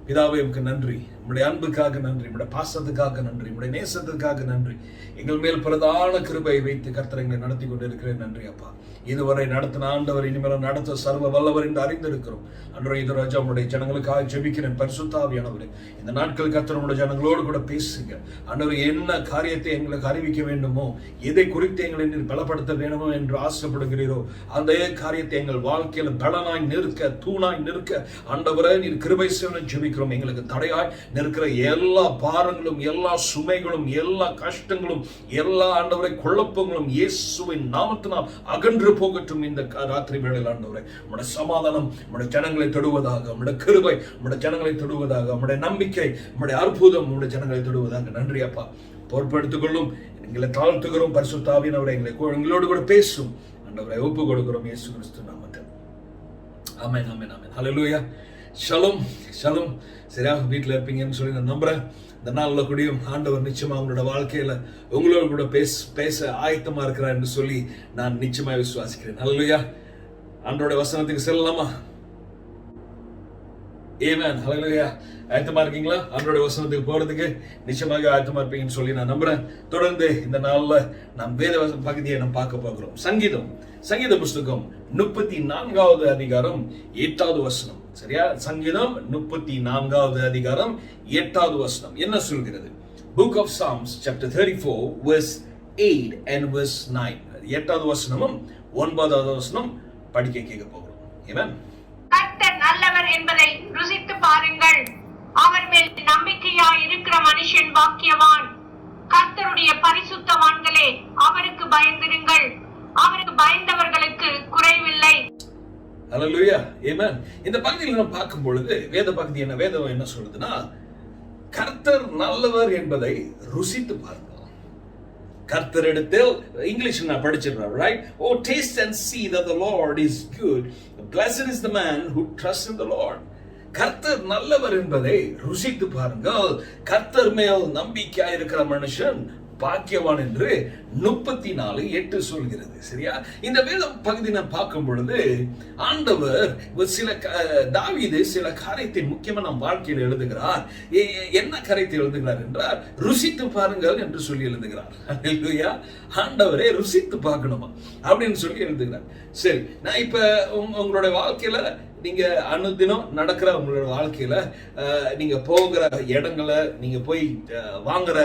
பிதாவே உமக்கு நன்றி, உம்முடைய அன்புக்காக நன்றி, உம்முடைய பாசத்துக்காக நன்றி, உம்முடைய நேசத்துக்காக நன்றி. எங்கள் மேல் பிரதான கிருபையை வைத்து கர்த்தர் எங்களை நடத்தி கொண்டு இருக்கிறேன். நன்றி அப்பா. இதுவரை நடத்தின ஆண்டவர் இனிமேல் நடத்த சர்வ வல்லவர் என்று அறிந்திருக்கிறோம். அன்றைய இது ராஜா உம்முடைய ஜனங்களுக்காக ஜெபிக்கிறேன். பரிசுத்த ஆவியானவரே, இந்த நாட்கள் கர்த்தர் உம்முடைய ஜனங்களோடு கூட பேசுங்க. ஆண்டவர் என்ன காரியத்தை எங்களுக்கு அறிவிக்க வேண்டுமோ, எதை குறித்து எங்களை நீர் பலப்படுத்த வேண்டுமோ என்று ஆசைப்படுகிறீரோ அந்த காரியத்தை எங்கள் வாழ்க்கையில் பலனாய் நிற்க, தூணாய் நிற்க ஆண்டவரே நீர் கிருபை செய்யணும் ஜெபிக்கிறோம். எங்களுக்கு தடையாய் நிற்கிற எல்லா பாரங்களும், எல்லா சுமைகளும், எல்லா கஷ்டங்களும், எல்லா ஆண்டவரை குழப்பங்களும் இயேசுவின் நாமத்தினால் அகன்று போகட்டும். இந்த ராத்திரி வேளையில் ஆண்டவரே உம்முடைய சமாதானம் உம்முடைய ஜனங்களை தொடுவதாக, உம்முடைய கிருபை உம்முடைய ஜனங்களை தொடுவதாக, உம்முடைய நம்பிக்கை உம்முடைய அற்புதம் உம்முடைய ஜனங்களை தொடுவதாக. நன்றி அப்பா. பொறுப்பெடுத்துக் கொள்ளும். எங்களை தாழ்த்துகிறோம். பரிசுத்த ஆவியானவரே எங்களோடு கூட பேசும். ஆண்டவரை ஒப்பு கொடுக்கிறோம் இயேசு கிறிஸ்து நாமத்தில். ஆமென், ஆமென், ஆமென். ஹல்லேலூயா. ஷலோம், ஷலோம். சரியாக வீட்டில் இருப்பீங்கன்னு சொல்லி நான் நம்புறேன். இந்த நாளில் கூடியும் ஆண்டவர் நிச்சயமா உங்களோட வாழ்க்கையில உங்களோட கூட பேச ஆயத்தமா இருக்கிறார் என்று சொல்லி நான் நிச்சயமா விசுவாசிக்கிறேன். ஹல்லேலூயா. ஆண்டவருடைய வசனத்துக்கு செல்லலாமா? ஆமென். ஹல்லேலூயா. ஆயத்தமா இருக்கீங்களா? ஆண்டவருடைய வசனத்துக்கு போறதுக்கு நிச்சயமாக ஆயத்தமா இருப்பீங்கன்னு சொல்லி நான் நம்புறேன். தொடர்ந்து இந்த நாள்ல நாம் வேத பகுதியை நாம் பார்க்க போகிறோம். சங்கீத புஸ்தகம் 34வது அதிகாரம் 8வது வசனம். சரியா? சங்கீதம் 34வது அதிகாரம் 8வது வசனம் என்ன சொல்கிறது? Book of Psalms chapter 34 verse 8 and verse 9. 8வது வசனமும் 9வது வசனம் படிக்க கேட்க போகிறோம். ஆமென். கர்த்தர் நல்லவர் என்பதை ருசித்து பாருங்கள். அவர் மேல் நம்பிக்கையாய் இருக்கிற மனுஷன் பாக்கியவான். கர்த்தருடைய பரிசுத்தவான்களே, அவருக்கு பயந்திருங்கள். அவருக்கு பயந்தவர்களுக்கு குறைவில்லை. ஹல்லேலூயா. ஆமென். இந்த பகுதியில் நாம் பார்க்கும் பொழுது வேதம் என்ன சொல்லுதுன்னா, கர்த்தர் நல்லவர் என்பதை ருசித்து பாருங்கள். கர்த்தரிடத்தில் இங்கிலீஷ் நான் படிச்சிடுறேன். Right? Oh, taste and see that the Lord is good. Blessed is the man who trusts in the Lord. கர்த்தர் நல்லவர் என்பதை ருசித்து பாருங்கள். கர்த்தர் மேல் நம்பிக்கையா இருக்கிற மனுஷன் பாக்கியவான் என்று 34:8 சொல்கிறது. சரியா? இந்த வேத பகுதி நான் பார்க்கும் பொழுது ஆண்டவர் தாவீது சில காரியத்தை முக்கியமா நம் வாழ்க்கையில் எழுதுகிறார். என்ன காரியத்தை எழுதுகிறார் என்றால், ருசித்து பாருங்கள் என்று சொல்லி எழுதுகிறார். அல்லேலூயா. ஆண்டவரே ருசித்து பார்க்கணுமா அப்படின்னு சொல்லி எழுதுகிறார். சரி, நான் இப்ப உங்களுடைய வாழ்க்கையில நீங்க அனுதினம் நடக்கிற உங்களோட வாழ்க்கையில நீங்க போகிற இடங்களை, நீங்க போய் வாங்குற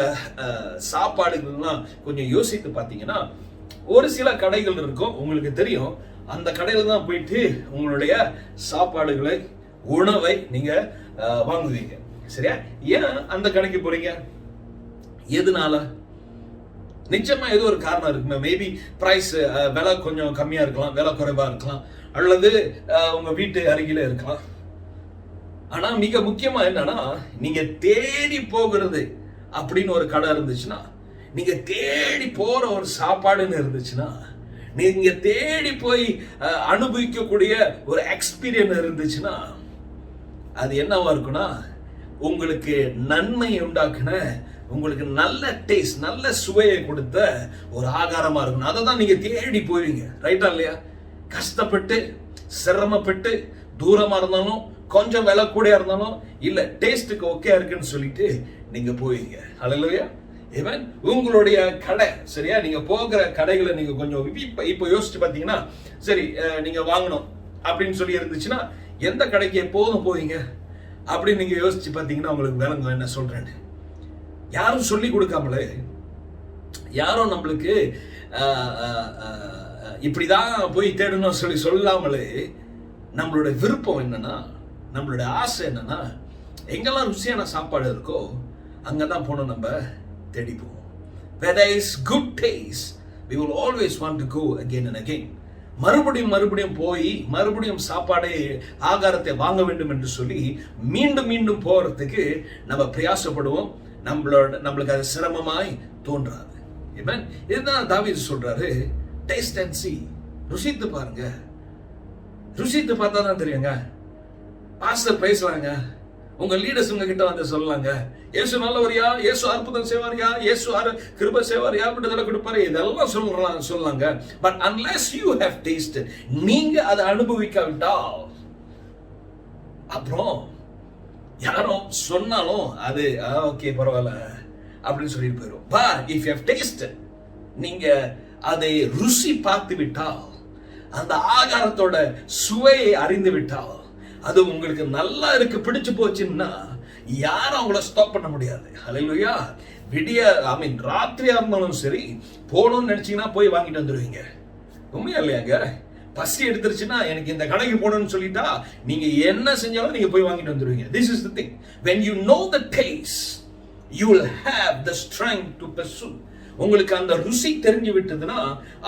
சாப்பாடுகள்லாம் கொஞ்சம் யோசித்து பார்த்தீங்கன்னா, ஒரு சில கடைகள் இருக்கும், உங்களுக்கு தெரியும். அந்த கடையில தான் போயிட்டு உங்களுடைய சாப்பாடுகளை, உணவை நீங்க வாங்குவீங்க. சரியா? ஏன் அந்த கடைக்கு போறீங்க? எதனால? நிச்சயமா ஏதோ ஒரு காரணம் இருக்குமே. மேபி பிரைஸ், விலை கொஞ்சம் கம்மியா இருக்கலாம், விலை குறைவா இருக்கலாம், அல்லது உங்க வீட்டு அருகில இருக்கலாம். ஆனா மிக முக்கியமா என்னன்னா, நீங்க தேடி போகிறது அப்படின்னு ஒரு கடை இருந்துச்சுன்னா, நீங்க தேடி போற ஒரு சாப்பாடுன்னு இருந்துச்சுன்னா, நீங்க தேடி போய் அனுபவிக்கக்கூடிய ஒரு எக்ஸ்பீரியன்ஸ் இருந்துச்சுன்னா, அது என்னவா இருக்குன்னா, உங்களுக்கு நன்மை உண்டாக்குன, உங்களுக்கு நல்ல டேஸ்ட், நல்ல சுவையை கொடுத்த ஒரு ஆகாரமா இருக்கணும். அதை தான் நீங்க தேடி போவீங்க. ரைட்டா இல்லையா? கஷ்டப்பட்டு, சிரமப்பட்டு, தூரமா இருந்தாலும், கொஞ்சம் விலை கூட இருந்தாலும், இல்ல டேஸ்டுக்கு ஓகே இருக்குன்னு சொல்லிட்டு நீங்க போவீங்க. ஹல்லேலூயா. ஆமென். உங்களுடைய கடை, சரியா? நீங்க போகிற கடைகளை நீங்க கொஞ்சம் இப்ப யோசிச்சு பாத்தீங்கன்னா, சரி நீங்க வாங்கணும் அப்படின்னு சொல்லி இருந்துச்சுன்னா, எந்த கடைக்கு எப்போதும் போவீங்க அப்படின்னு நீங்க யோசிச்சு பார்த்தீங்கன்னா உங்களுக்கு விளங்கும் என்ன சொல்றேன்னு. யாரும் சொல்லி கொடுக்காமலே, யாரும் நம்மளுக்கு இப்படிதான் போய் தேடணும் சொல்லி சொல்லாமலே, நம்மளோட விருப்பம் என்னன்னா, நம்மளோட ஆசை என்னன்னா, எங்கெல்லாம் ருசியான சாப்பாடு இருக்கோ அங்கதான் போனோம் நம்ம தேடி போவோம். Where there is good taste, we will always want to go again and again. மறுபடியும் போய் மறுபடியும் சாப்பாடை ஆகாரத்தை வாங்க வேண்டும் என்று சொல்லி மீண்டும் மீண்டும் போறதுக்கு நம்ம பிரயாசப்படுவோம். நம்மளுக்கு அது சிரமமாய் தோன்றாது. இதுதான் தாவீது சொல்றாரு, டேஸ்ட் அண்ட் see, ருசித்து பாருங்க. ருசித்து பார்த்தா தான் தெரியுங்க. பாஸ்டர் பேசலாங்க, உங்க லீடர்ஸ் உங்ககிட்ட வந்து சொல்லலாங்க, இயேசு நல்லவரியா, இயேசு அற்புதம் செய்வாரியா, இயேசு கிருபை செய்வாரியா, விடுதலை கொடுப்பாரு, இதெல்லாம் சொல்லலாங்க. But unless you have tasted, நீங்க அதை அனுபவிக்காவிட்டால் அப்புறம் யாரும் சொன்னாலும் அது ஓகே பரவாயில்ல அப்படின்னு சொல்லிட்டு போயிடும். But if you have tasted, நீங்க அதை ருசி பார்த்து விட்டால், அந்த ஆகாரத்தோட சுவையை அறிந்து விட்டால், அது உங்களுக்கு நல்லா இருக்கு, பிடிச்சு போச்சுன்னா யாரும் அவங்கள ஸ்டாப் பண்ண முடியாது. ஹல்லேலூயா. ராத்திரியா இருந்தாலும் சரி, போகணும்னு நினைச்சீங்கன்னா போய் வாங்கிட்டு வந்துடுவீங்க. உண்மையா இல்லையாங்க? பசி எடுத்துருச்சுன்னா எனக்கு இந்த கடைக்கு போகணும்னு சொல்லிட்டா நீங்க என்ன செஞ்சாலும் நீங்க போய் வாங்கிட்டு வந்துடுவீங்க. This is the thing. When you know the taste, you will have the strength to pursue. உங்களுக்கு அந்த ருசி தெரிஞ்சு விட்டதுன்னா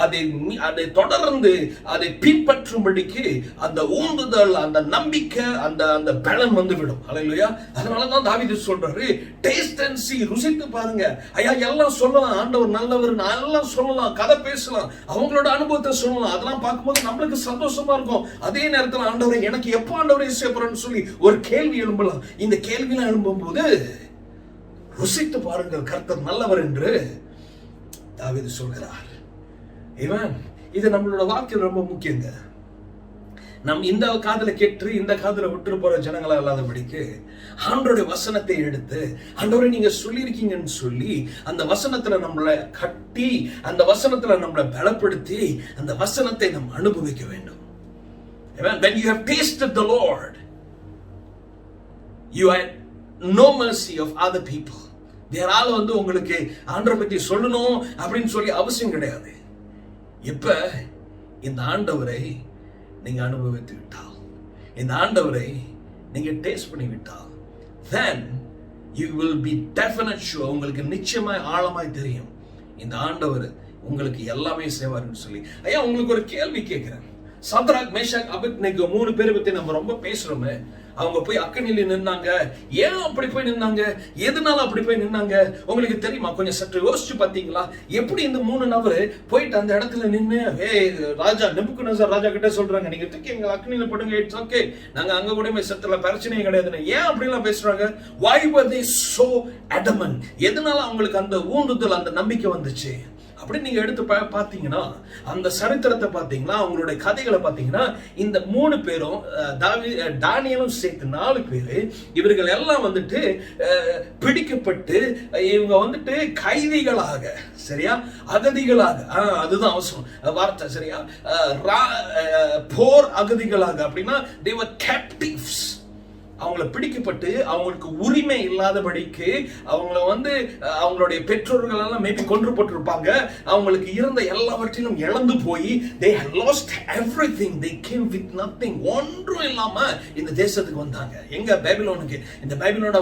அதை தொடர்ந்து அதை பின்பற்றும்படிக்கு அந்த ஊந்துதல், அந்த நம்பிக்கை, அந்த பலன் வந்து விடும். ஹல்லேலூயா. அதனாலதான் தாவீது சொல்றாரு, டேஸ்ட் அண்ட் see, ருசித்து பாருங்க. ஐயா எல்லாம் சொல்லலாம், ஆண்டவர் நல்லவர் எல்லாம் சொல்லலாம், கதை பேசலாம், அவங்களோட அனுபவத்தை சொல்லலாம். அதெல்லாம் பார்க்கும்போது நம்மளுக்கு சந்தோஷமா இருக்கும். அதே நேரத்தில் ஆண்டவரை எனக்கு எப்போ ஆண்டவரை சேப்பறன்னு சொல்லி ஒரு கேள்வி எழும்பலாம். இந்த கேள்வியெல்லாம் எழும்பும் போது ருசித்து பாருங்கள் கர்த்தர் நல்லவர் என்று தாவீது சொல்கிறார். இது நம்மளோட வாழ்க்கையில் ரொம்ப முக்கியங்க. நம் இந்த காதுல கேட்டு இந்த காதுல விட்டு போற ஜனங்களா இல்லாதபடிக்கு ஆண்டவருடைய வசனத்தை எடுத்து, ஆண்டவரை நீங்க சொல்லியிருக்கீங்கன்னு சொல்லி அந்த வசனத்துல நம்மளை கட்டி, அந்த வசனத்துல நம்மளை பலப்படுத்தி அந்த வசனத்தை நாம் அனுபவிக்க வேண்டும். When you have tasted the Lord, you had no mercy of other people. வேறால வந்து உங்களுக்கு ஆண்டவரை பத்தி சொல்லணும் அப்படின்னு சொல்லி அவசியம் கிடையாது. இப்ப இந்த ஆண்டவரை நீங்க அனுபவித்து விட்டால், இந்த ஆண்டவரை நீங்க டேஸ்ட் பண்ணி விட்டால், then you will be definite sure, உங்களுக்கு நிச்சயமாய் ஆழமாய் தெரியும் இந்த ஆண்டவர் உங்களுக்கு எல்லாமே செய்வார்னு சொல்லி. ஐயா உங்களுக்கு ஒரு கேள்வி கேட்கிறேன். சத்ராக், மேஷாக், அபேத்நேகோ 3 பேரை பத்தி நம்ம ரொம்ப பேசுறோமே. அவங்க போய் அக்கினியில நின்னாங்க. ஏன் அப்படி போய் நின்னாங்க? எதனால அப்படி போய் நின்னாங்க? உங்களுக்கு தெரியுமா? கொஞ்சம் சற்று யோசிச்சு பாத்தீங்களா? எப்படி இந்த 3 நபர் போயிட்டு அந்த இடத்துல நின்று ராஜா நெபுக்கத்நேசர் ராஜா கிட்ட சொல்றாங்க, நீங்க தூக்கி எங்க அக்கினியில போடுங்க, இட்ஸ் ஓகே, நாங்க அங்க கூட செத்துல பிரச்சனையே கிடையாதுன்னு. ஏன் அப்படி எல்லாம் பேசுறாங்க? why were they so adamant? எதனால அவங்களுக்கு அந்த ஊந்துதல், அந்த நம்பிக்கை வந்துச்சு? அப்படி நீங்க எடுத்து பாத்தீங்கன்னா, அந்த சரித்திரத்தை பாத்தீங்கன்னா, அவங்களுடைய கதைகளை பாத்தீங்கன்னா, இந்த 3 பேரும் தானியேலும் சேர்த்து 4 பேரு, இவர்கள் எல்லாம் வந்துட்டு பிடிக்கப்பட்டு இவங்க வந்துட்டு கைதிகளாக, சரியா, அகதிகளாக, அதுதான் அவசரம் வார்த்தை, சரியா, போர் அகதிகளாக, அப்படின்னா they were captives. அவங்கள பிடிக்கப்பட்டு அவங்களுக்கு உரிமை இல்லாதபடிக்கு அவங்கள வந்து அவங்களுடைய பெற்றோர்கள் எல்லாம் மேபி கொன்று போட்டிருப்பாங்க. அவங்களுக்கு இருந்த எல்லாவற்றிலும் இழந்து போய் they had lost everything, they came with nothing, ஒன்றும் இல்லாம இந்த தேசத்துக்கு வந்தாங்க. எங்க? பாபிலோனுக்கு. இந்த பாபிலோனோட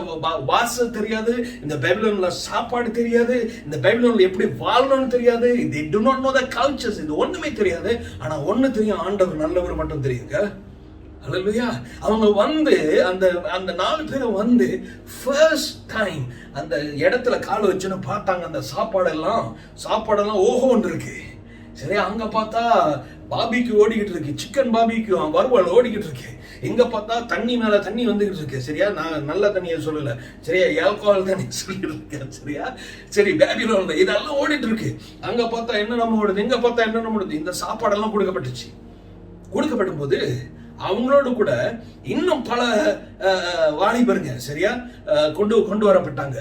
வாசை தெரியாது, இந்த பாபிலோன்ல சாப்பாடு தெரியாது, இந்த பாபிலோன்ல எப்படி வாழணும்னு தெரியாது, they do not know the cultures, இது ஒண்ணுமே தெரியாது. ஆனா ஒண்ணு தெரியும், ஆண்டவர் நல்லவர் மட்டும் தெரியுங்க. ஹல்லேலூயா. அவங்க வந்து அந்த 4 பேரும் வந்து ஃபர்ஸ்ட் டைம் அந்த இடத்துல கால் வச்சுன்னு பார்த்தாங்க. அந்த சாப்பாடெல்லாம் ஓஹோன்னு இருக்கு, சரியா. அங்க பார்த்தா பாபிக்கு ஓடிக்கிட்டு இருக்கு, சிக்கன் பாபிக்கு வறுவல் ஓடிக்கிட்டு இருக்கு. எங்க பார்த்தா தண்ணி மேல தண்ணி வந்துகிட்டு இருக்கு, சரியா. நான் நல்ல தண்ணியை சொல்லல, சரியா, ஆல்கஹால் தண்ணி சொல்லிட்டு இருக்கேன், சரியா. சரி, பாபிலோன்ல இதெல்லாம் ஓடிட்டு இருக்கு. அங்க பார்த்தா என்ன நம்ம ஓடுது, எங்க பார்த்தா என்ன நம்ம ஓடுது. இந்த சாப்பாடெல்லாம் கொடுக்கப்படும் போது அவங்களோடு கூட இன்னும் பல வாலிபருங்க, சரியா, கொண்டு வரப்பட்டாங்க.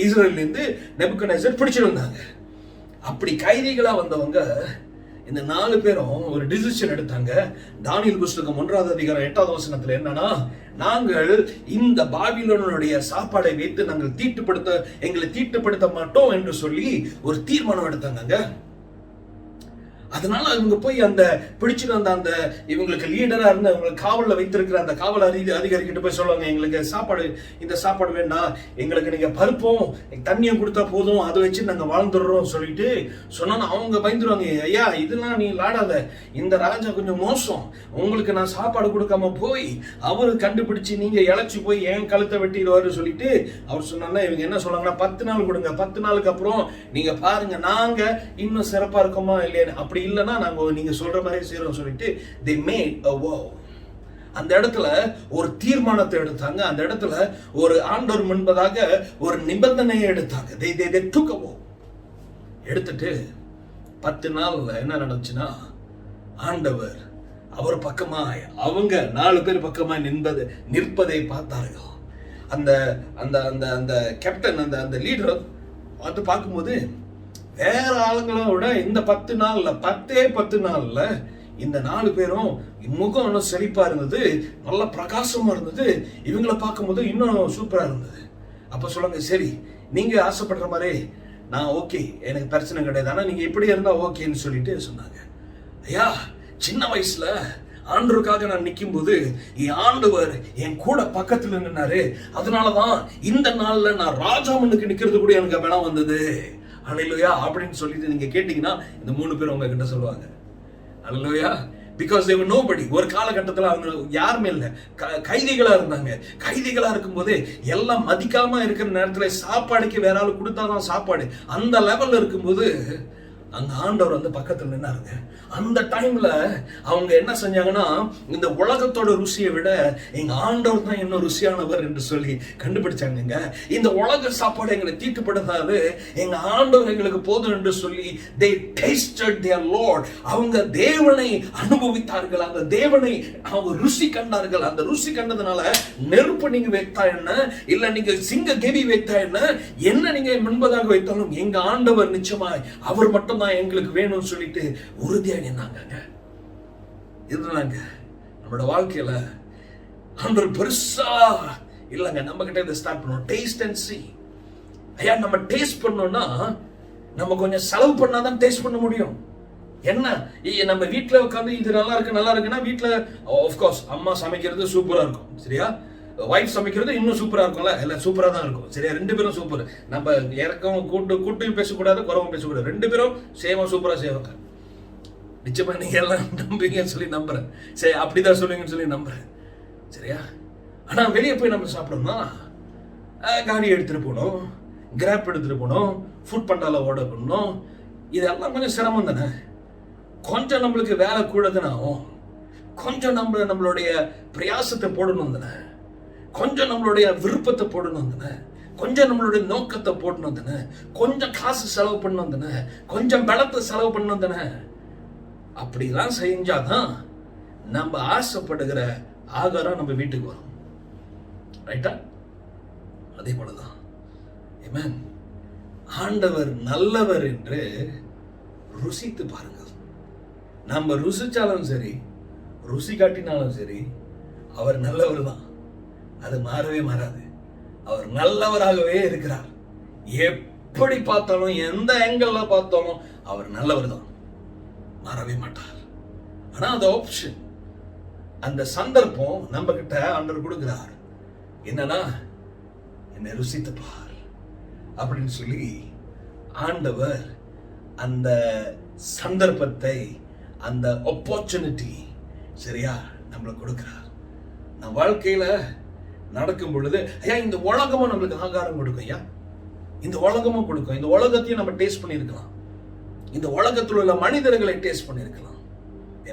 இஸ்ரேல்ல இருந்து நெபுக்கத்நேசர் பிடிச்சிட்டு வந்தாங்க. அப்படி கைதிகளா வந்தவங்க இந்த 4 பேரும் ஒரு டிசிஷன் எடுத்தாங்க. தானியேல் புஸ்தகம் 1ஆம் அதிகாரம் 8ஆவது வசனத்துல என்னன்னா, நாங்கள் இந்த பாபிலோனுடைய சாப்பாடை வைத்து நாங்கள் எங்களை தீட்டுப்படுத்த மாட்டோம் என்று சொல்லி ஒரு தீர்மானம் எடுத்தாங்க. அதனால இவங்க போய் அந்த பிடிச்சிட்டு வந்த அந்த இவங்களுக்கு லீடரா இருந்த இவங்களுக்கு காவல்ல வைத்திருக்கிற அந்த காவல் அதிகாரி கிட்ட போய் சொல்லுவாங்க, எங்களுக்கு இந்த சாப்பாடு வேண்டாம், எங்களுக்கு நீங்க பருப்பும் தண்ணியும் கொடுத்தா போதும், அதை வச்சு நாங்க வாழ்ந்துடுறோம் சொல்லிட்டு சொன்னா அவங்க பயந்துருவாங்க. ஐயா, இதெல்லாம் நீ லாடாத, இந்த ராஜா கொஞ்சம் மோசம், உங்களுக்கு நான் சாப்பாடு கொடுக்காம போய் அவரு கண்டுபிடிச்சு நீங்க இழைச்சி போய் என் கழுத்தை வெட்டிடுவாரு சொல்லிட்டு அவர் சொன்னா, இவங்க என்ன சொல்றாங்கன்னா 10 நாள் கொடுங்க, 10 நாளுக்கு அப்புறம் நீங்க பாருங்க நாங்க இன்னும் சிறப்பா இருக்கோமா இல்லையா, அப்படி இல்லைன்னா நாங்க நீங்க சொல்ற மாதிரி செய்யறோம் சொல்லிட்டு they made a vow. அந்த இடத்துல ஒரு தீர்மானத்தை எடுத்தாங்க. அந்த இடத்துல ஒரு ஆண்டவர் முன்பதாக ஒரு நிபந்தனையை எடுத்தாங்க. they took a vow. எடுத்துட்டு 10 நாள்ல என்ன நடந்துச்சுன்னா, ஆண்டவர் அவர் பக்கமாய் அவங்க 4 பேர் பக்கமாய் நிற்பதை பார்த்தார்கள். அந்த அந்த அந்த அந்த கேப்டன் அந்த லீடர் அது பார்க்கும்போது வேற ஆளுங்களோட இந்த 10 நாள்ல இந்த 4 பேரும் முகம் இன்னும் செழிப்பா இருந்தது, நல்ல பிரகாசமா இருந்தது. இவங்களை பார்க்கும்போது இன்னும் சூப்பரா இருந்தது. அப்ப சொல்லுங்க, சரி நீங்க ஆசைப்படுற மாதிரி நான் ஓகே, எனக்கு பிரச்சனை கிடையாது, ஆனா நீங்க இப்படி இருந்தா ஓகேன்னு சொல்லிட்டு சொன்னாங்க. ஐயா, சின்ன வயசுல ஆண்டவருக்காக நான் நிற்கும் போது என் ஆண்டவர் என் கூட பக்கத்துல நின்னாரு, அதனாலதான் இந்த நாள்ல நான் ராஜா முன்னுக்கு நிக்கிறது கூட எனக்கு பலம் வந்தது. அல்லேலூயா அப்படின்னு சொல்லிட்டு நீங்க கேட்டீங்கன்னா இந்த 3 பேர் உங்க கிட்ட சொல்லுவாங்க. அல்லேலூயா. Because they were nobody. ஒரு காலகட்டத்தில் அவங்க யாருமே இல்லை, கைதிகளா இருந்தாங்க. கைதிகளா இருக்கும்போது எல்லாம் மதிக்காம இருக்கிற நேரத்துல சாப்பாடுக்கு வேற ஆள் கொடுத்தாதான் சாப்பாடு, அந்த லெவல்ல இருக்கும்போது அங்க ஆண்டவர் வந்து பக்கத்துல நின்னாருங்க. அந்த டைம்ல அவங்க என்ன செஞ்சாங்கன்னா, இந்த உலகத்தோட ருசியை விட எங்க ஆண்டவர் தான் இன்னும் ருசியானவர் என்று சொல்லி கண்டுபிடிச்சாங்க. இந்த உலக சாப்பாடு எங்களை தீட்டுப்படுத்தாது, எங்க ஆண்டவர் எங்களுக்கு போதும் என்று சொல்லி they tasted their Lord. அவங்க தேவனை அனுபவித்தார்கள், அந்த தேவனை அவங்க ருசி கண்டார்கள். அந்த ருசி கண்டதுனால நெருப்பு நீங்க வைத்தா என்ன, இல்ல நீங்க சிங்க கெவி வைத்தா என்ன நீங்க முன்பதாக வைத்தாலும் எங்க ஆண்டவர் நிச்சயமாய் அவர் மட்டும் எங்களுக்கு வேணும்னு சொல்லிட்டு உறுதியா நின்னாங்க. இருந்தாங்க. நம்மளோட வாழ்க்கையில ஆண்டவர் பெருசா இல்லங்க, நம்ம கிட்ட இதை ஸ்டார்ட் பண்ணுவோம். Taste and see. ஐயா, நம்ம டேஸ்ட் பண்ணோம்னா நம்ம கொஞ்சம் செலவு பண்ணாதான் டேஸ்ட் பண்ண முடியும். என்ன, நம்ம வீட்டுல உட்காந்து இது நல்லா இருக்குன்னா வீட்டுல ஆஃப்கோர்ஸ் அம்மா சமைக்கிறது சூப்பரா இருக்கும், சரியா? வைஃப் சமைக்கிறது இன்னும் சூப்பரா இருக்கும்ல, எல்லாம் சூப்பரா தான் இருக்கும், சரியா? 2 பேரும் சூப்பர். நம்ம இறக்கவும் கூட்டையும் பேசக்கூடாது, குறவும் பேசக்கூடாது, 2 பேரும் சேமா சூப்பரா செய்வாங்க. நிச்சயமா நீங்க எல்லாம் நம்புவீங்கன்னு சொல்லி நம்புறேன். சரி, அப்படிதான் சொல்லுவீங்கன்னு சொல்லி நம்புறேன், சரியா? ஆனா வெளியே போய் நம்ம சாப்பிடணும்னா காடி எடுத்துட்டு போகணும், கிராப் எடுத்துட்டு போகணும், ஃபுட் பண்டால ஆர்டர் பண்ணணும். இதெல்லாம் கொஞ்சம் சிரமம் தானே. கொஞ்சம் நம்மளுக்கு வேலை கூட தானே ஆகும். கொஞ்சம் நம்மளுடைய பிரயாசத்தை போடணும் தானே, கொஞ்சம் நம்மளுடைய விருப்பத்தை போடணும் தானே, கொஞ்சம் நம்மளுடைய நோக்கத்தை போடணும் தானே, கொஞ்சம் காசு செலவு பண்ணணும் தானே, கொஞ்சம் பலத்தை செலவு பண்ணணும் தானே. அப்படிலாம் செஞ்சாதான் நம்ம ஆசைப்படுகிற ஆகாரம் நம்ம வீட்டுக்கு வரும். ரைட்டா? அதே போலதான் ஆமென். ஆண்டவர் நல்லவர் என்று ருசித்து பாருங்கள். நம்ம ருசிச்சாலும் சரி, ருசி காட்டினாலும் சரி, அவர் நல்லவர் தான். அது மாறவே மாறாது. அவர் நல்லவராகவே இருக்கிறார். எப்படி பார்த்தாலும், எந்த ஆங்கிள் பார்த்தாலும் அவர் நல்லவர் தான், மாறவே மாட்டார். ஆனா அந்த ஆப்ஷன், அந்த சந்தர்ப்பம் நம்ம கிட்ட ஆண்டவர் கொடுக்கிறார். என்னன்னா, என்னை ருசித்து பார் அப்படின்னு சொல்லி ஆண்டவர் அந்த சந்தர்ப்பத்தை, அந்த ஆப்பர்ச்சுனிட்டி, சரியா, நம்மளுக்கு கொடுக்கிறார். நம் வாழ்க்கையில நடக்கும் பொழுது, ஐயா இந்த உலகமும் நம்மளுக்கு ஆகாரம் கொடுக்கும். ஐயா இந்த உலகமும் கொடுக்கும். இந்த உலகத்தையும் நம்ம டேஸ்ட் பண்ணியிருக்கலாம். இந்த உலகத்தில் உள்ள மனிதர்களை டேஸ்ட் பண்ணியிருக்கலாம்.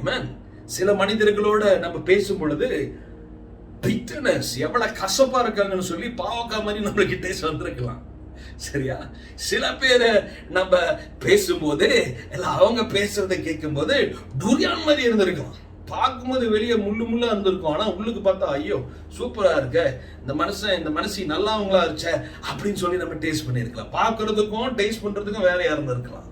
ஆமென். சில மனிதர்களோட நம்ம பேசும் பொழுது பிட்டர்னஸ், எவ்வளவு கசப்பா இருக்காங்கன்னு சொல்லி பாவக்காய் மாதிரி நம்மளுக்கு டேஸ்ட் வந்திருக்கலாம், சரியா? சில பேரை நம்ம பேசும்போது எல்லாம் அவங்க பேசுறதை கேட்கும் போது டூரியான் மாதிரி இருந்திருக்கலாம். பார்க்கும்போது வெளியே முள்ளா இருந்திருக்கும், ஆனா உள்ளுக்கு பார்த்தா ஐயோ சூப்பரா இருக்க, இந்த மனுஷி நல்லவங்களா இருச்ச அப்படின்னு சொல்லி நம்ம டேஸ்ட் பண்ணிருக்கலாம். பார்க்கறதுக்கும் டேஸ்ட் பண்றதுக்கும் வேலையா இருந்திருக்கலாம்.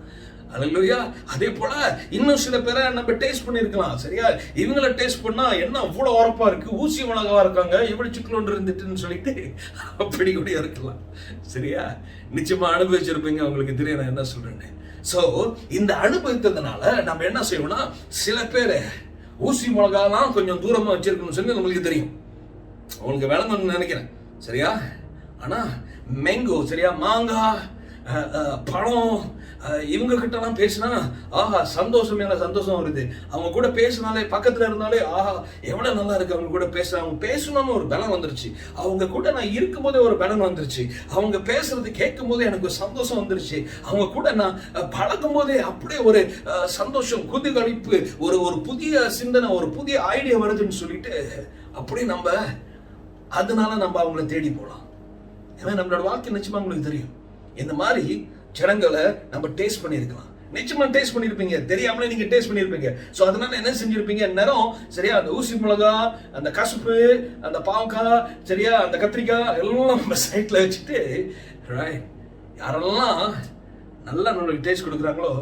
அல்லேலூயா. அதே போல இன்னும் சில பேரை நம்ம டேஸ்ட் பண்ணிருக்கலாம். சரியா, இவங்கள டேஸ்ட் பண்ணா என்ன அவ்வளவு உரப்பா இருக்கு, ஊசி மிளகாவா இருக்காங்க, இவ்வளவு சிக்கலோண்டு இருந்துட்டுன்னு சொல்லிட்டு அப்படி கூட இருக்கலாம். சரியா, நிச்சயமா அனுபவிச்சிருப்பீங்க, உங்களுக்கு தெரியும் நான் என்ன சொல்றேன்னு. சோ இந்த அனுபவித்ததுனால நம்ம என்ன செய்வோம்னா, சில பேரை ஊசி மிளகாலாம் கொஞ்சம் தூரமா வச்சிருக்கணும்னு சொல்லி நம்மளுக்கு தெரியும். உங்களுக்கு விளங்கணும்னு நினைக்கிறேன். சரியா, ஆனா மேங்கோ, சரியா, மாங்காய், பழம், இவங்க கிட்ட எல்லாம் பேசினா ஆஹா சந்தோஷம், மேல சந்தோஷம் வருது. அவங்க கூட பேசினாலே, பக்கத்துல இருந்தாலே ஆஹா எவ்வளவு நல்லா இருக்கு, அவங்க கூட பேச, அவங்க பேசணும்னு ஒரு பலம் வந்துருச்சு. அவங்க கூட நான் இருக்கும் போதே ஒரு பலம் வந்துருச்சு. அவங்க பேசுறது கேட்கும் போதே எனக்கு ஒரு சந்தோஷம் வந்துருச்சு. அவங்க கூட நான் பழகும் போதே அப்படியே ஒரு சந்தோஷம், குதூகலிப்பு, ஒரு புதிய சிந்தனை, ஒரு புதிய ஐடியா வருதுன்னு சொல்லிட்டு அப்படி நம்ம அதனால நம்ம அவங்கள தேடி போலாம். ஏன்னா நம்மளோட வாழ்க்கை நிச்சயமா உங்களுக்கு தெரியும். இந்த மாதிரி ஜனங்களை நம்ம டேஸ்ட் பண்ணியிருக்கலாம். நிச்சயமா டேஸ்ட் பண்ணிருப்பீங்க, தெரியாமலே நீங்க டேஸ்ட் பண்ணிருப்பீங்க. சோ அதனால என்ன செஞ்சிருப்பீங்க, நேரம் சரியா அந்த ஊசி மிளகா, அந்த கசுப்பு, அந்த பாவக்காய், சரியா அந்த கத்திரிக்காய் எல்லாம் நம்ம சைட்ல வச்சுட்டு யாரெல்லாம் நல்லா நம்மளுக்கு டேஸ்ட் கொடுக்குறாங்களோ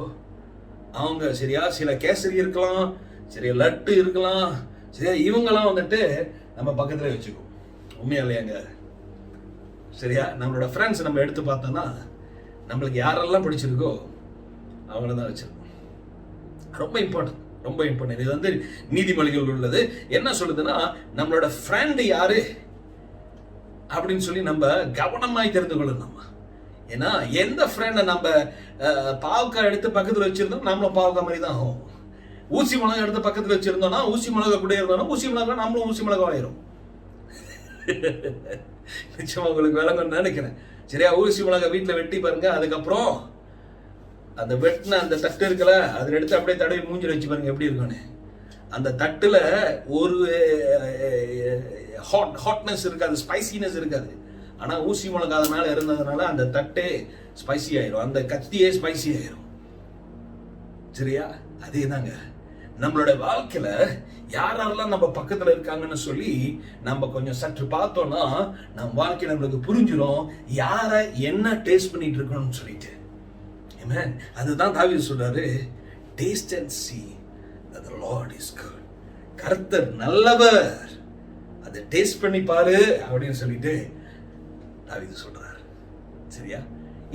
அவங்க, சரியா சில கேசரி இருக்கலாம், சரியா லட்டு இருக்கலாம், சரியா இவங்கெல்லாம் வந்துட்டு நம்ம பக்கத்துல வச்சுக்கோ. உண்மையா இல்லையாங்க? சரியா, நம்மளோட ஃப்ரெண்ட்ஸ் நம்ம எடுத்து பார்த்தோம்னா நம்மளுக்கு யாரெல்லாம் பிடிச்சிருக்கோ அவங்கள தான் வச்சிருக்கோம். ரொம்ப இம்பார்ட்டன்ட், ரொம்ப இம்பார்ட்டன்ட். இது வந்து நீதிமொழிகள் உள்ளது. என்ன சொல்லுதுன்னா, நம்மளோட ஃப்ரெண்ட் யாரு அப்படின்னு சொல்லி நம்ம கவனமாய் தெரிந்து கொள்ளணும். ஏன்னா எந்த ஃப்ரெண்டை நம்ம பாவக்காய் எடுத்து பக்கத்தில் வச்சிருந்தோம் நம்மளும் பாவக்காய் மாதிரி தான் ஆகும். ஊசி மிளகா எடுத்து பக்கத்தில் வச்சிருந்தோம்னா, ஊசி மிளகா கூட இருந்தோம்னா ஊசி மிளகா நம்மளும் ஊசி மிளகா ஆயிரும். நிச்சயமா உங்களுக்கு விளங்கன்னு நினைக்கிறேன். சரியா, ஊசி மிளகா வீட்டுல வெட்டி பாருங்க, அதுக்கப்புறம் அந்த வெட்டின அந்த தட்டு இருக்குல்ல, அதில் எடுத்து அப்படியே தடவி மூஞ்சில் வச்சு பாருங்க எப்படி இருக்குன்னு. அந்த தட்டுல ஒரு ஹாட்னஸ் இருக்காது, ஸ்பைசினஸ் இருக்காது. ஆனா ஊசி மிளகா அது மேல இருந்ததுனால அந்த தட்டே ஸ்பைசி ஆயிரும், அந்த கத்தியே ஸ்பைசி ஆயிரும். சரியா, அதே தாங்க நம்மளோட வாழ்க்கையில யாரெல்லாம் நம்ம பக்கத்துல இருக்காங்கன்னு சொல்லி நம்ம கொஞ்சம் சற்று பார்த்தோம்னா நம்ம வாழ்க்கையில நம்மளுக்கு புரிஞ்சிடும் யார என்ன டேஸ்ட் பண்ணிட்டு இருக்கணும்னு சொல்லிட்டு. ஆமென். அதுதான் தாவீது சொல்றாரு, taste and see that the Lord is good. கர்த்தர் நல்லவர், அதை டேஸ்ட் பண்ணி பாரு அப்படின்னு சொல்லிட்டு தாவீது சொல்றாரு. சரியா,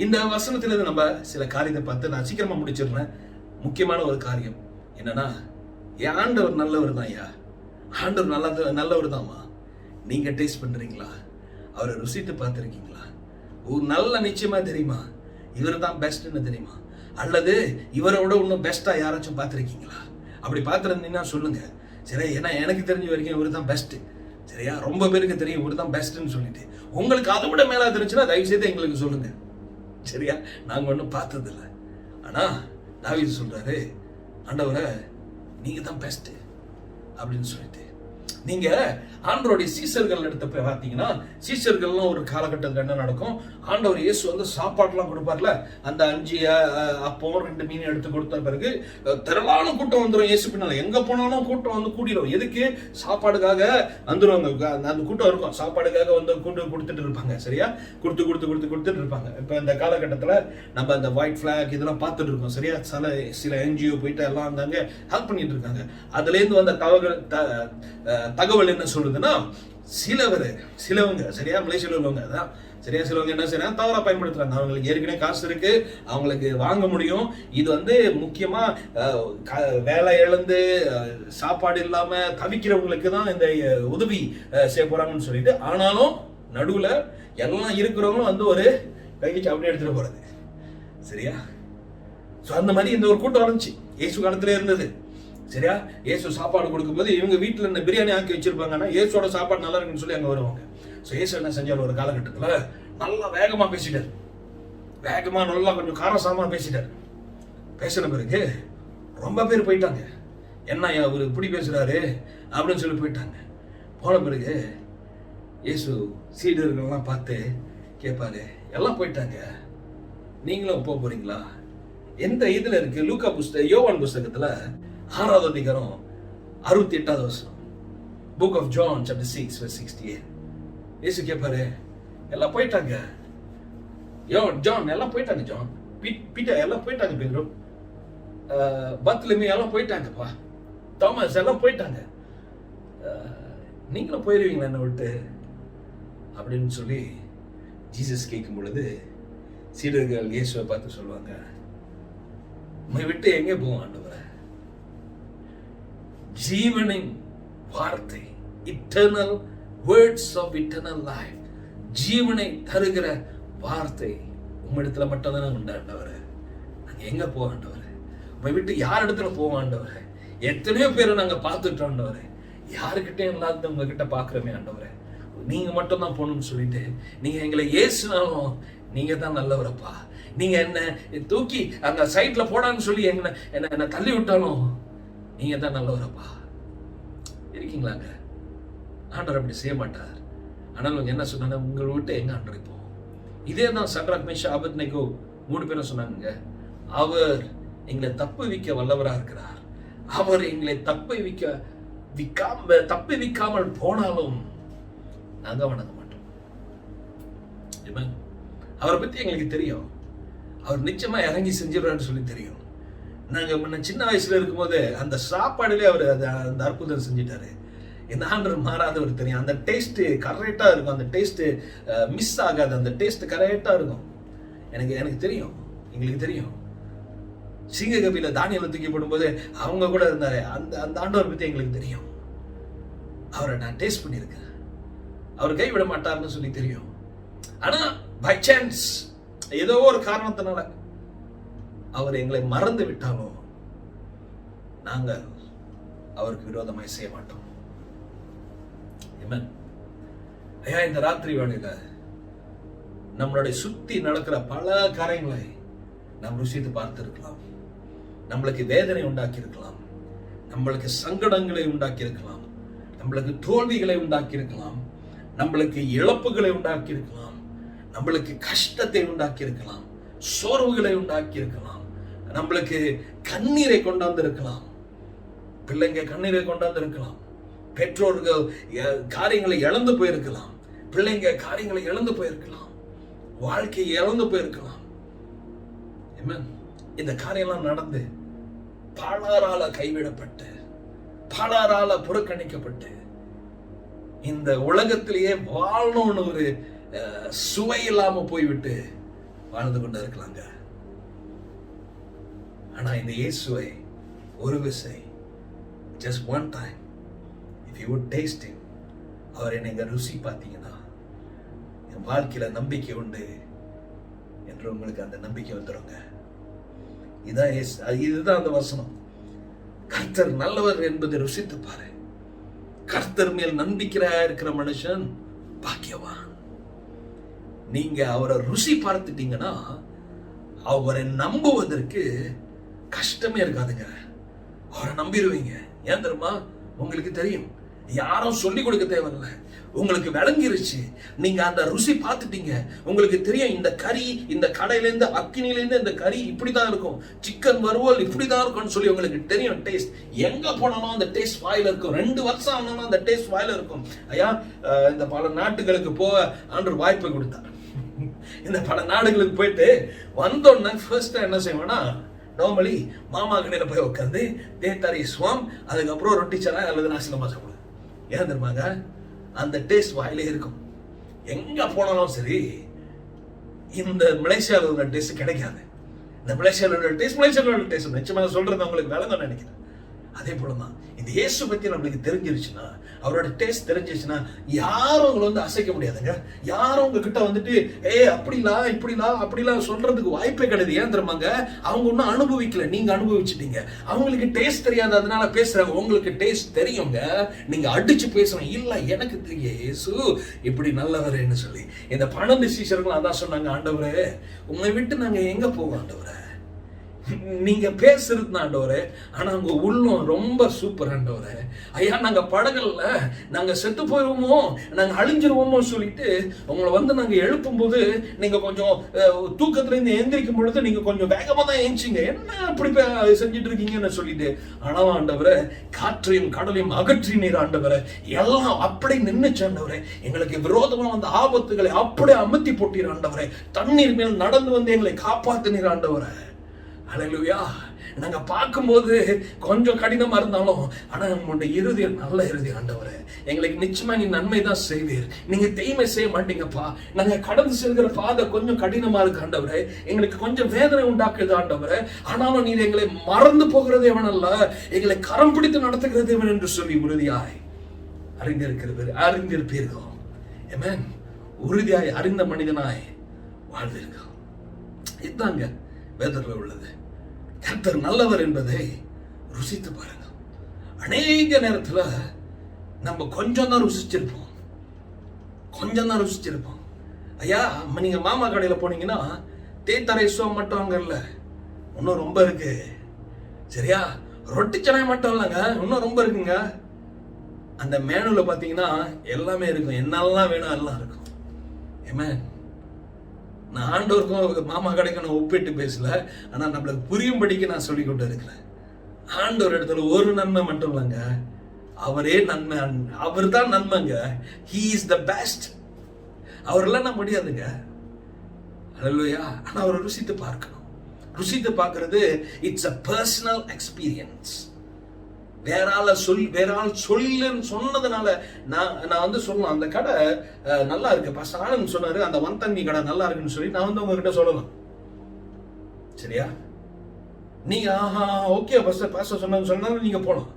இந்த வசனத்துல நம்ம சில காரியத்தை பார்த்து நான் சீக்கிரமா முடிச்சிடுறேன். முக்கியமான ஒரு காரியம் என்னன்னா, என் ஆண்டவர் நல்லவர் தான். ஐயா, ஆண்டவர் நல்லவர் தான்மா. நீங்க டேஸ்ட் பண்றீங்களா? அவரை ருசித்து பார்த்துருக்கீங்களா? ஒரு நல்ல நிச்சயமா தெரியுமா இவர் தான் பெஸ்ட்னு தெரியுமா? அல்லது இவரோட இன்னும் பெஸ்டா யாராச்சும் பார்த்துருக்கீங்களா? அப்படி பார்த்துருந்தீங்கன்னா சொல்லுங்க. சரி, ஏன்னா எனக்கு தெரிஞ்ச வரைக்கும் இவர் தான் பெஸ்ட். சரியா, ரொம்ப பேருக்கு தெரியும் இவர் தான் பெஸ்ட்னு சொல்லிட்டு. உங்களுக்கு அதை விட மேல தெரிஞ்சுன்னா தயவு செய்து எங்களுக்கு சொல்லுங்க. சரியா, நாங்க ஒன்றும் பார்த்தது இல்லை. ஆனா தாவீது சொல்றாரு, ஆண்டவரே நீங்க தான் பெஸ்ட் அப்படின்னு சொல்லிட்டு. நீங்க ஆண்டவருடைய சீஷர்கள் எடுத்து போய் பார்த்தீங்கன்னா, சீஷர்கள்லாம் ஒரு காலகட்டத்தில் என்ன நடக்கும், ஆண்டவர் இயேசு வந்து சாப்பாடுலாம் கொடுப்பார்ல, அந்த 5 அப்பம் 2 மீன் எடுத்து கொடுத்த பிறகு திரளான கூட்டம் வந்துடும் இயேசு பின்னால. எங்க போனாலும் கூட்டம் வந்து கூடிடும். எதுக்கு? சாப்பாடுக்காக வந்துடுவாங்க. அந்த கூட்டம் இருக்கும், சாப்பாடுக்காக வந்து கூட்டு கொடுத்துட்டு இருப்பாங்க. சரியா, கொடுத்துட்டு இருப்பாங்க. இப்ப இந்த காலகட்டத்தில் நம்ம அந்த ஒயிட் ஃபிளாக் இதெல்லாம் பார்த்துட்டு இருக்கோம். சரியா, சில NGO போயிட்டு எல்லாம் இருந்தாங்க ஹெல்ப் பண்ணிட்டு இருக்காங்க. அதுல இருந்து வந்த தகவல் என்ன சொல்லுதுன்னா, சிலவங்க சரியா மலேசியாவில் உள்ளவங்க அதான் சரியா, சிலவங்க என்ன செய்யறாங்க, தவறா பயன்படுத்துறாங்க. அவங்களுக்கு ஏற்கனவே காசு இருக்கு, அவங்களுக்கு வாங்க முடியும். இது வந்து முக்கியமா வேலை இழந்து சாப்பாடு இல்லாம தவிக்கிறவங்களுக்கு தான் இந்த உதவி செய்ய போறாங்கன்னு சொல்லிட்டு, ஆனாலும் நடுவுல எல்லாம் இருக்கிறவங்களும் வந்து ஒரு கைக்கு அப்படியே எடுத்துட்டு போறது. சரியா, சோ அந்த மாதிரி இந்த ஒரு கூட்டம் இருந்துச்சு, இயேசு காலத்துல இருந்தது. சரியா, இயேசு சாப்பாடு கொடுக்கும்போது இவங்க வீட்டுல இந்த பிரியாணி ஆக்கி வச்சிருப்பாங்கன்னா இயேசுவோட சாப்பாடு நல்லா இருக்குன்னு சொல்லி அங்க வருவாங்க. ஸோ இயேசு என்ன செஞ்சார், ஒரு காலகட்டத்துல நல்லா வேகமா பேசிட்டார், வேகமா நல்லா கொஞ்சம் காரசாரமா பேசிட்டார். பேசின பிறகு ரொம்ப பேர் போயிட்டாங்க, என்ன அவரு இப்படி பேசுறாரு அப்படின்னு சொல்லி போயிட்டாங்க. போன பிறகு இயேசு சீடர்கள்லாம் பார்த்து கேட்பாரு, எல்லாம் போயிட்டாங்க, நீங்களும் போக போறீங்களா? எந்த இதுல இருக்கு? லூக்கா புஸ்தகம், யோவான் புஸ்தகத்துல 6வது அதிகாரம் 68வது வசனம், book of John chapter 6 verse 68. இயேசு கேட்பாரு, எல்லாம் போயிட்டாங்க ஜான், எல்லாம் போயிட்டாங்க ஜான், பீட்டர் எல்லாம் போயிட்டாங்க பேதுரு, பத்லமி எல்லாம் போயிட்டாங்கப்பா, தாமஸ் எல்லாம் போயிட்டாங்க, நீங்களும் போயிடுவீங்களா என்னை விட்டு அப்படின்னு சொல்லி ஜீசஸ் கேட்கும் பொழுது சீடர்கள் இயேசுவை பார்த்து சொல்லுவாங்க, உம்மை விட்டு எங்கே போவோம் ஆண்டவரே? ஜீவனின் வார்த்தை, eternal words of eternal life, ஜீவனை தருகிற வார்த்தை உம்மிடத்துல மட்டும் தானே உண்டு ஆண்டவரே. நாங்க எங்க போவோம் ஆண்டவரே? உம்மை விட்டு யார் இடத்துல போவோம் ஆண்டவரே? எத்தனையோ பேரை நாங்க பார்த்துட்டோம் ஆண்டவரே, யாருக்கிட்டையும் இல்லாத உங்ககிட்ட பாக்குறோமே ஆண்டவரே, நீங்க மட்டும் தான் போகணும்னு சொல்லிட்டு நீங்க எங்களை ஏசுனாலும் நீங்க தான் நல்லவரப்பா. நீங்க என்ன தூக்கி அந்த சைட்ல போடான்னு சொல்லி என்ன தள்ளி விட்டாலும் நீங்க தான் நல்லவரப்பா. இருக்கீங்களாங்க? ஆண்டவர் அப்படி செய்ய மாட்டார். ஆனால் என்ன சொன்னாங்க, உங்களை விட்டு எங்க ஆண்டவர் இப்போ? இதே தான் சட்ராக் மேஷாக் ஆபேத்நேகோ 3 பேரும் சொன்னாங்க, அவர் எங்களை தப்புவிக்க வல்லவரா இருக்கிறார். அவர் எங்களை தப்புவிக்காமல் போனாலும் நாங்க வணங்க மாட்டோம். அவரை பத்தி எங்களுக்கு தெரியும், அவர் நிச்சயமா இறங்கி செஞ்சிடறான்னு சொல்லி தெரியும். நாங்க முன்ன சின்ன வயசுல இருக்கும்போது அந்த சாப்பாடுலேயே அவர் அந்த அற்புதம் செஞ்சிட்டாரு. இந்த ஆண்டவர் மாறாதவர் தெரியும். அந்த டேஸ்ட் கரெக்டா இருக்கும், அந்த டேஸ்ட் மிஸ் ஆகாது, அந்த டேஸ்ட் கரெக்டா இருக்கும். எனக்கு தெரியும், எங்களுக்கு தெரியும். சிங்ககவியில தானியேலை தூக்கி போடும்போது அவங்க கூட இருந்தாரு, அந்த ஆண்டவர் பத்தி எங்களுக்கு தெரியும். அவரை நான் டேஸ்ட் பண்ணியிருக்கேன். அவர் கைவிட மாட்டார்னு சொல்லி தெரியும். ஆனா பை சான்ஸ் ஏதோ ஒரு காரணத்தினால அவர் எங்களை மறந்து விட்டாலும் நாங்க அவருக்கு விரோதமாய் செய்ய மாட்டோம். ஐயா, இந்த ராத்திரி வேளையில நம்மளுடைய சுத்தி நடக்கிற பல காரியங்களை நாம் ருசித்து பார்த்திருக்கலாம். நம்மளுக்கு வேதனை உண்டாக்கி இருக்கலாம், நம்மளுக்கு சங்கடங்களை உண்டாக்கி இருக்கலாம், நம்மளுக்கு தோல்விகளை உண்டாக்கி இருக்கலாம், நம்மளுக்கு இழப்புகளை உண்டாக்கி இருக்கலாம், நம்மளுக்கு கஷ்டத்தை உண்டாக்கி இருக்கலாம், சோர்வுகளை உண்டாக்கி இருக்கலாம், நம்மளுக்கு கண்ணீரை கொண்டாந்து இருக்கலாம், பிள்ளைங்க கண்ணீரை கொண்டாந்து இருக்கலாம், பெற்றோர்கள் காரியங்களை இழந்து போயிருக்கலாம், பிள்ளைங்க காரியங்களை இழந்து போயிருக்கலாம், வாழ்க்கையை இழந்து போயிருக்கலாம். இந்த காரியம்லாம் நடந்து பலரால கைவிடப்பட்டு பலரால புறக்கணிக்கப்பட்டு இந்த உலகத்திலேயே வாழணும்னு ஒரு சுவை இல்லாம போய்விட்டு வாழ்ந்து கொண்டு இருக்கலாங்க. ஆனா இந்த இயேசுவை ஒரு விசை, just one time, if you would taste him, அவரை நீங்க ருசி பார்த்தீங்கன்னா என் வாழ்க்கையில நம்பிக்கை உண்டு என்று உங்களுக்கு அந்த நம்பிக்கை வந்துருங்க. இதுதான் அந்த வசனம். கர்த்தர் நல்லவர் என்பதை ருசித்து பாரு. கர்த்தர் மேல் நம்பிக்கையா இருக்கிற மனுஷன் பாக்கியவான். நீங்க அவரை ருசி பார்த்துட்டீங்கன்னா அவரை நம்புவதற்கு கஷ்டமே இருக்காதுங்க. அவரை நம்பிடுவீங்க. ஏன் தெரியுமா? உங்களுக்கு தெரியும், யாரும் சொல்லி கொடுக்க தேவையில்லை, உங்களுக்கு விளங்கிருச்சு. நீங்க அந்த ருசி பார்த்துட்டீங்க. உங்களுக்கு தெரியும், இந்த கறி இந்த கடையிலேருந்து அக்கினிலேருந்து இந்த கறி இப்படிதான் இருக்கும், சிக்கன் வறுவல் இப்படிதான் இருக்கும்னு சொல்லி உங்களுக்கு தெரியும். டேஸ்ட் எங்க போனாலும் அந்த டேஸ்ட் வாயில இருக்கும். 2 வருஷம் ஆனாலும் அந்த டேஸ்ட் வாயில இருக்கும். ஐயா, இந்த பல நாட்டுகளுக்கு போக ஆண்டவர் வாய்ப்பை கொடுத்தார். இந்த பல நாடுகளுக்கு போயிட்டு வந்தோன்னா ஃபர்ஸ்ட் என்ன செய்வோம்னா, நார்மலி மாமா கடையில் போய் உட்காந்து தேத்தாரி ஸ்வாம், அதுக்கப்புறம் ரொட்டி சரா அல்லது நாசிலமா சாப்பிடுவோம். ஏன் தெரியுமாங்க? அந்த டேஸ்ட் வாயிலே இருக்கும். எங்க போனாலும் சரி, இந்த மலேசியாவில் உள்ள டேஸ்ட் கிடைக்காது. இந்த மலேசியாவில் உள்ள டேஸ்ட் நிச்சயமாக சொல்றது உங்களுக்கு விளங்க நினைக்கிறேன். அதே போலதான் இந்த இயேசு பத்தி நம்மளுக்கு தெரிஞ்சிருச்சுன்னா, அவரோட டேஸ்ட் தெரிஞ்சிருச்சுன்னா யாரும் உங்களை வந்து அசைக்க முடியாதுங்க. யாரும் உங்ககிட்ட வந்துட்டு அப்படிலாம் சொல்றதுக்கு வாய்ப்பே கிடையாது. ஏன் தெரியுமாங்க? அவங்க ஒன்னும் அனுபவிக்கல, நீங்க அனுபவிச்சுட்டீங்க. அவங்களுக்கு டேஸ்ட் தெரியாது, அதனால பேசுறாங்க. உங்களுக்கு டேஸ்ட் தெரியுங்க, நீங்க அடிச்சு பேசணும். இல்ல, எனக்கு தெரியும் இயேசு இப்படி நல்லவரேன்னு சொல்லி. இந்த 12 சீஷர்கள் அதான் சொன்னாங்க, ஆண்டவரே உங்களை விட்டு நாங்க எங்க போவோம் ஆண்டவரே? நீங்க பேசுறது ஆண்டவரே, ஆனா உங்க உள்ளம் ரொம்ப சூப்பர் ஆண்டவரே. ஐயா, நாங்க படகல்ல, நாங்க செத்து போயிருவோமோ, நாங்க அழிஞ்சிருவோமோ சொல்லிட்டு உங்களை வந்து நாங்க எழுப்பும் போது நீங்க கொஞ்சம் தூக்கத்துல இருந்து எந்திரிக்கும் பொழுது நீங்க கொஞ்சம் வேகமா தான் எழுச்சிங்க. என்ன அப்படி செஞ்சுட்டு இருக்கீங்கன்னு சொல்லிட்டு, ஆனா ஆண்டவரே காற்றையும் கடலையும் அகற்றினீர் ஆண்டவரே. எல்லாம் அப்படி நின்னுச்சு ஆண்டவரே. எங்களுக்கு விரோதமா வந்த ஆபத்துகளை அப்படியே அமர்த்தி போட்டீர் ஆண்டவரே. தண்ணீர் மேல் நடந்து வந்து எங்களை காப்பாத்தினீர் ஆண்டவரே. ஹல்லேலூயா. நாங்க பார்க்கும்போது கொஞ்சம் கடினமா இருந்தாலும் ஆனா நம்மளுடைய இருதயம் நல்ல இருதயம் ஆண்டவரே, எங்களுக்கு நிச்சயமா நீ நன்மை தான் செய்வீர், நீங்க தீமை செய்ய மாட்டீங்கப்பா. நாங்க கடந்து செல்கிற பாதை கொஞ்சம் கடினமா இருக்கு ஆண்டவரே, எங்களுக்கு கொஞ்சம் வேதனை உண்டாக்குது ஆண்டவரே, ஆனாலும் நீர் எங்களை மறந்து போகிற தேவன் அல்ல, எங்களை கரம் பிடித்து நடத்துகிற தேவன் என்று சொல்லி உறுதியாய் அறிந்திருப்பீர்கள். ஆமென். உறுதியாய் அறிந்த மனிதனாய் வாழ்வீர்கள். இதுதாங்க வேதத்தில் உள்ளது. கர்த்தர் நல்லவர் என்பதை ருசித்து பாருங்க. அநேக நேரத்துல நம்ம கொஞ்சம் தான் ருசிச்சிருப்போம். ஐயா, நீங்க மாமா கடையில போனீங்கன்னா தேத்தரை சோ மட்டும் அங்க இல்ல, இன்னும் ரொம்ப இருக்கு. சரியா? ரொட்டி சனாய் மட்டும் இல்லைங்க, இன்னும் ரொம்ப இருக்குங்க. அந்த மேனுல பாத்தீங்கன்னா எல்லாமே இருக்கும், என்னெல்லாம் வேணும் எல்லாம் இருக்கும். ஆமென். நான் ஆண்டவருக்கும் மாமா கடைக்கும் நான் ஒப்பிட்டு பேசல, ஆனா நம்மளுக்கு புரியும்படிக்கு நான் சொல்லி கொண்டு இருக்கிறேன். ஆண்டவர் இடத்துல ஒரு நன்மை மட்டும் இல்லைங்க, அவரே நன்மை, அவர் தான் நன்மைங்க. He is the best. அவரெல்லாம் நான் முடியாதுங்க. அல்லேலூயா. ஆனா அவரை ருசித்து பார்க்கணும். ருசித்து பார்க்கிறது இட்ஸ் a personal experience. வேற ஆள் சொன்னதுனால நான் வந்து சொல்லலாம், அந்த கடை நல்லா இருக்கு பாஸ்டர் ஆனந்த் சொன்னாரு, அந்த வந்தண்ணி கடை நல்லா இருக்குன்னு சொல்லி நான் வந்து உங்ககிட்ட சொல்லலாம். சரியா? நீங்க ஆஹா ஓகே பாஸ்டர் சொன்னாலும் நீங்க போலாம்.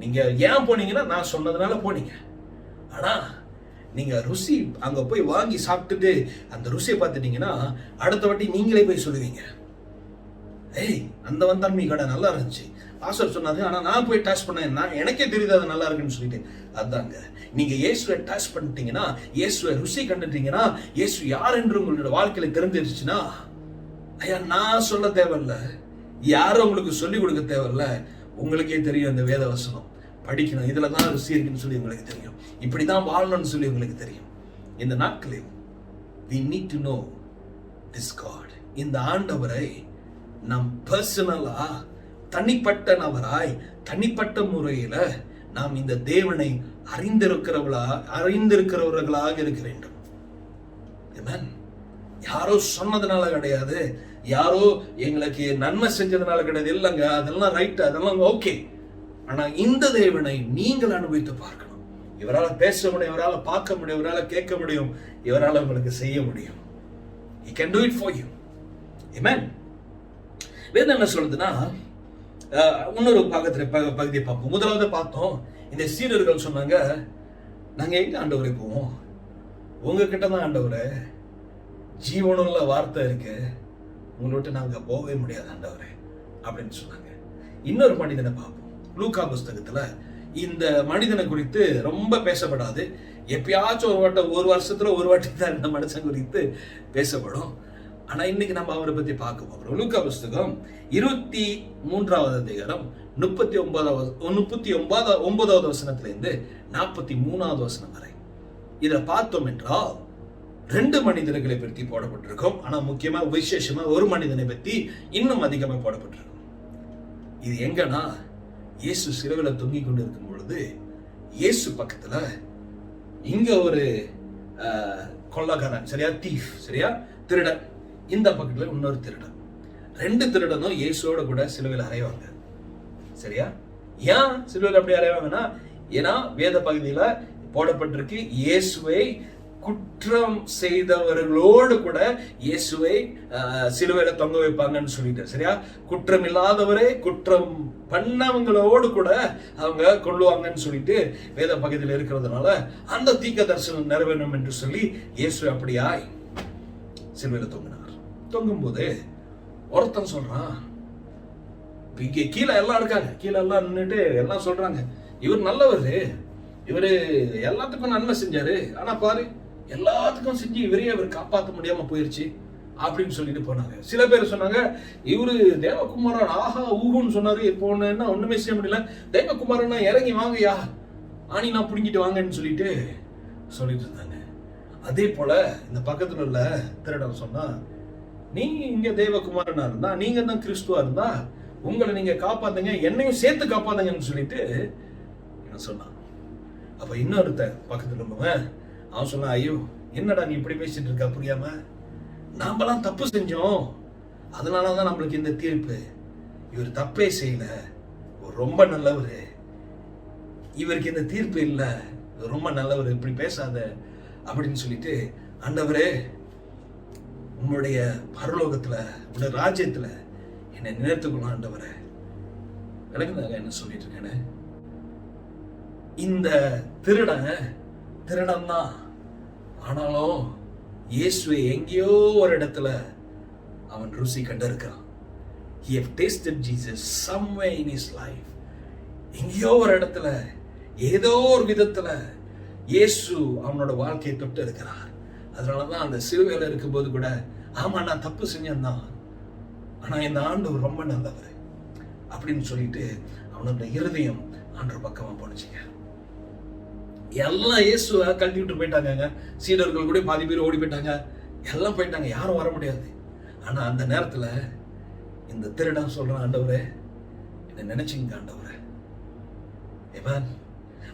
நீங்க ஏன் போனீங்கன்னா நான் சொன்னதுனால போனீங்க. ஆனா நீங்க ருசி அங்க போய் வாங்கி சாப்பிட்டுட்டு அந்த ருசியை பார்த்துட்டீங்கன்னா அடுத்த வாட்டி நீங்களே போய் சொல்லுவீங்க, ஏய் அந்த வந்தண்ணி கடை நல்லா இருந்துச்சு பாஸ்டர் சொன்னாரு, ஆனா நான் போய் டச் பண்ணேன், எனக்கே தெரியுது அது நல்லா இருக்குன்னு சொல்லிட்டு. அதாங்க, நீங்க இயேசுவை டச் பண்ணிட்டீங்கன்னா, இயேசுவை ருசி கண்டுட்டீங்கன்னா, இயேசு யார் என்று உங்களோட வாழ்க்கையில தெரிஞ்சிருச்சுன்னா, ஐயா நான் சொல்ல தேவையில்ல, யாரும் உங்களுக்கு சொல்லிக் கொடுக்க தேவையில்ல, உங்களுக்கே தெரியும். இந்த வேத வசனம் படிக்கணும், இதுலதான் ருசி இருக்குன்னு சொல்லி உங்களுக்கு தெரியும், இப்படிதான் வாழணும்னு சொல்லி உங்களுக்கு தெரியும். இந்த நாட்களில் we need to know this God. இந்த ஆண்டவரை நாம் பர்சனலா தனிப்பட்ட நபராய் தனிப்பட்ட முறையில நாம் இந்த தேவனை அறிந்திருக்கிறவர்களாக இருக்க வேண்டும். யாரோ சொன்னதுனால கிடையாது, யாரோ எங்களுக்கு நன்மை செஞ்சதுனால கிடையாது. இல்லைங்க, அதெல்லாம் ரைட், அதெல்லாம் ஓகே. ஆனா இந்த தேவனை நீங்கள் அனுபவித்து பார்க்கணும். இவரால் பேச முடியும், இவரால் பார்க்க முடியும், இவரால் கேட்க முடியும், இவரால் உங்களுக்கு செய்ய முடியும். He can do it for you. Amen. வேதம் என்ன சொல்லுதுன்னா, இன்னொரு பகுதியை பார்ப்போம். முதலாவது பார்த்தோம், இந்த சீடர்கள் சொன்னாங்க, நாங்க எங்க ஆண்டவரை போவோம், உங்ககிட்ட தான் ஆண்டவரே ஜீவனுள்ள வார்த்தை இருக்கு, உங்களை விட்டு நாங்க போகவே முடியாது ஆண்டவரே அப்படின்னு சொன்னாங்க. இன்னொரு மனிதனை பார்ப்போம். லூக்கா புஸ்தகத்துல இந்த மனிதனை குறித்து ரொம்ப பேசப்படாது, எப்பயாச்சும் ஒரு வருஷத்துல ஒரு வாட்டி தான் இந்த மனுஷன் குறித்து பேசப்படும். ஆனா இன்னைக்கு நம்ம அவரை பத்தி பார்க்க போறோம். லூக்கா புஸ்தகம் 23வது அதிகாரம் 39வது வசனத்துல இருந்து 43வது வசனம் வரை இத பார்த்தோம் என்றால் 2 மனிதர்களை பற்றி போடப்பட்டிருக்கும். ஆனா முக்கியமா விசேஷமா ஒரு மனிதனை பற்றி இன்னும் அதிகமா போடப்பட்டிருக்கும். இது எங்கன்னா இயேசு சிலுவையில தொங்கிக் கொண்டு இருக்கும் பொழுது இயேசு பக்கத்துல இங்க ஒரு கொள்ளக்காரன், சரியா, தீஃப், சரியா, திருடன், இந்த பக்கத்துல இன்னொரு திருடன். 2 திருடனும் இயேசுவோட கூட சிலுவையில் அறைவாங்க. சரியா? ஏன் சிலுவையில் அப்படி அறைவாங்கன்னா, ஏன்னா வேத பகுதியில போடப்பட்டிருக்கு, இயேசுவை குற்றம் செய்தவர்களோடு கூட இயேசுவை சிலுவையில தொங்க வைப்பாங்கன்னு சொல்லிட்டு. சரியா? குற்றம் இல்லாதவரை குற்றம் பண்ணவங்களோடு கூட அவங்க கொள்ளுவாங்கன்னு சொல்லிட்டு வேத பகுதியில் இருக்கிறதுனால அந்த தீர்க்க தரிசனம் நிறைவேறும் என்று சொல்லி இயேசு அப்படியாய் சிலுவையில தொங்கினார். தொங்கும் போது ஒருத்தன் சொல்றான், கீழே எல்லாம் இருக்காங்க, கீழே எல்லாம் நின்றுட்டு எல்லாம் சொல்றாங்க, இவர் நல்லவர், இவரு எல்லாத்துக்கும் நன்மை செஞ்சாரு, ஆனா பாரு எல்லாத்துக்கும் செஞ்சு இவரே அவர் காப்பாற்ற முடியாம போயிருச்சு அப்படின்னு சொல்லிட்டு போனாங்க. சில பேர் சொன்னாங்க, இவரு தேவகுமாரன் ஆஹா ஊகுன்னு சொன்னாரு, இப்போ என்ன ஒண்ணுமே செய்ய முடியல, தேவகுமாரனா இறங்கி வாங்கயா, ஆணி நான் புடுங்கிட்டு வாங்கன்னு சொல்லிட்டு இருந்தாங்க. அதே போல இந்த பக்கத்துல உள்ள திருடன் சொன்னா, நீங்க இங்க தேவகுமாரனா இருந்தா, நீங்க தான் கிறிஸ்துவா இருந்தா உங்களை நீங்க காப்பாத்துங்க, என்னையும் சேர்த்து காப்பாத்துங்கன்னு சொல்லிட்டு சொன்னான். அப்ப இன்னொருத்த பக்கத்துல இருந்தவன் அவன் சொன்னா, ஐயோ என்னடா நீ இப்படி பேசிட்டு இருக்க, புரியாம நாமெல்லாம் தப்பு செஞ்சோம், அதனாலதான் நம்மளுக்கு இந்த தீர்ப்பு, இவர் தப்பே செய்யல, இவர் ரொம்ப நல்லவர், இவருக்கு இந்த தீர்ப்பு இல்லை, இவர் ரொம்ப நல்லவர், இப்படி பேசாத அப்படின்னு சொல்லிட்டு, ஆண்டவரே உன்னுடைய பரலோகத்துல உன்னுடைய ராஜ்யத்துல என்னை நினைத்துக்கணும் ஆண்டவரே. விளக்குனாங்க என்ன சொல்லிட்டு இருக்கேன்னு. இந்த திருடன் தான், ஆனாலும் இயேசுவை எங்கேயோ ஒரு இடத்துல அவன் ருசி கண்டிருக்கான். He have tasted Jesus somewhere in his life. எங்கேயோ ஒரு இடத்துல ஏதோ ஒரு விதத்துல இயேசு அவனோட வாழ்க்கையை தொட்டு இருக்கிறார். அதனாலதான் அந்த சிலுவையில இருக்கும்போது கூட, ஆமா நான் தப்பு செஞ்சேன் தான், ஆனா இந்த ஆண்டவர் ரொம்ப நல்லவர் அப்படின்னு சொல்லிட்டு அவனோட இருதயம் ஆண்டவர் பக்கமா போனுச்சுங்க. எல்லாம் இயேசுவை கழட்டி விட்டு போயிட்டாங்க. சீடர்கள் கூட பாதி பேர் ஓடி போயிட்டாங்க, எல்லாம் போயிட்டாங்க, யாரும் வர முடியாது. ஆனா அந்த நேரத்துல இந்த திருடன் சொல்றான், ஆண்டவரே என்ன நினைச்சீங்க ஆண்டவரே.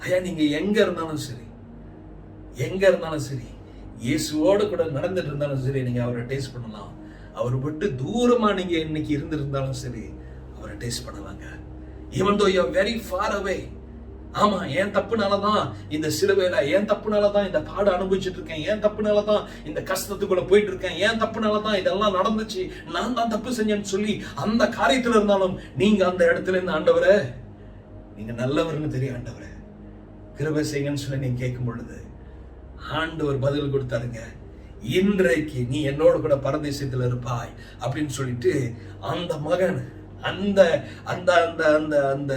ஐயா நீங்க எங்க இருந்தாலும் சரி, இயேசுவோடு கூட நடந்துட்டு இருந்தாலும் சரி, நீங்க அவரை டேஸ்ட் பண்ணலாம். அவர் விட்டு தூரமா நீங்க இன்னைக்கு இருந்திருந்தாலும் சரி, அவரை டேஸ்ட் பண்ணலாங்க. even though you are very far away. ஆமா, ஏன் தப்புனாலதான் இந்த சிலுவையில, ஏன் தப்புனாலதான் இந்த பாட அனுபவிச்சுட்டு இருக்கேன், ஏன் தப்புனாலதான் இந்த கஷ்டத்துக்குள்ள போயிட்டு இருக்கேன், ஏன் தப்புனாலதான் இதெல்லாம் நடந்துச்சு, நான் தான் தப்பு செஞ்சேன்னு சொல்லி அந்த காரியத்துல இருந்தாலும் நீங்க அந்த இடத்துல இருந்து, ஆண்டவரே நீங்க நல்லவர்னு தெரியும் ஆண்டவரே, கிருபை செய்யுங்கன்னு சொல்லி நீங்க கேட்கும் பொழுது ஆண்டவர் பதில் கொடுத்தாருங்க. இன்றைக்கு நீ என்னோட கூட பரதேசத்துல இருப்பாய் அப்படின்னு சொல்லிட்டு அந்த மகன் அந்த அந்த அந்த அந்த அந்த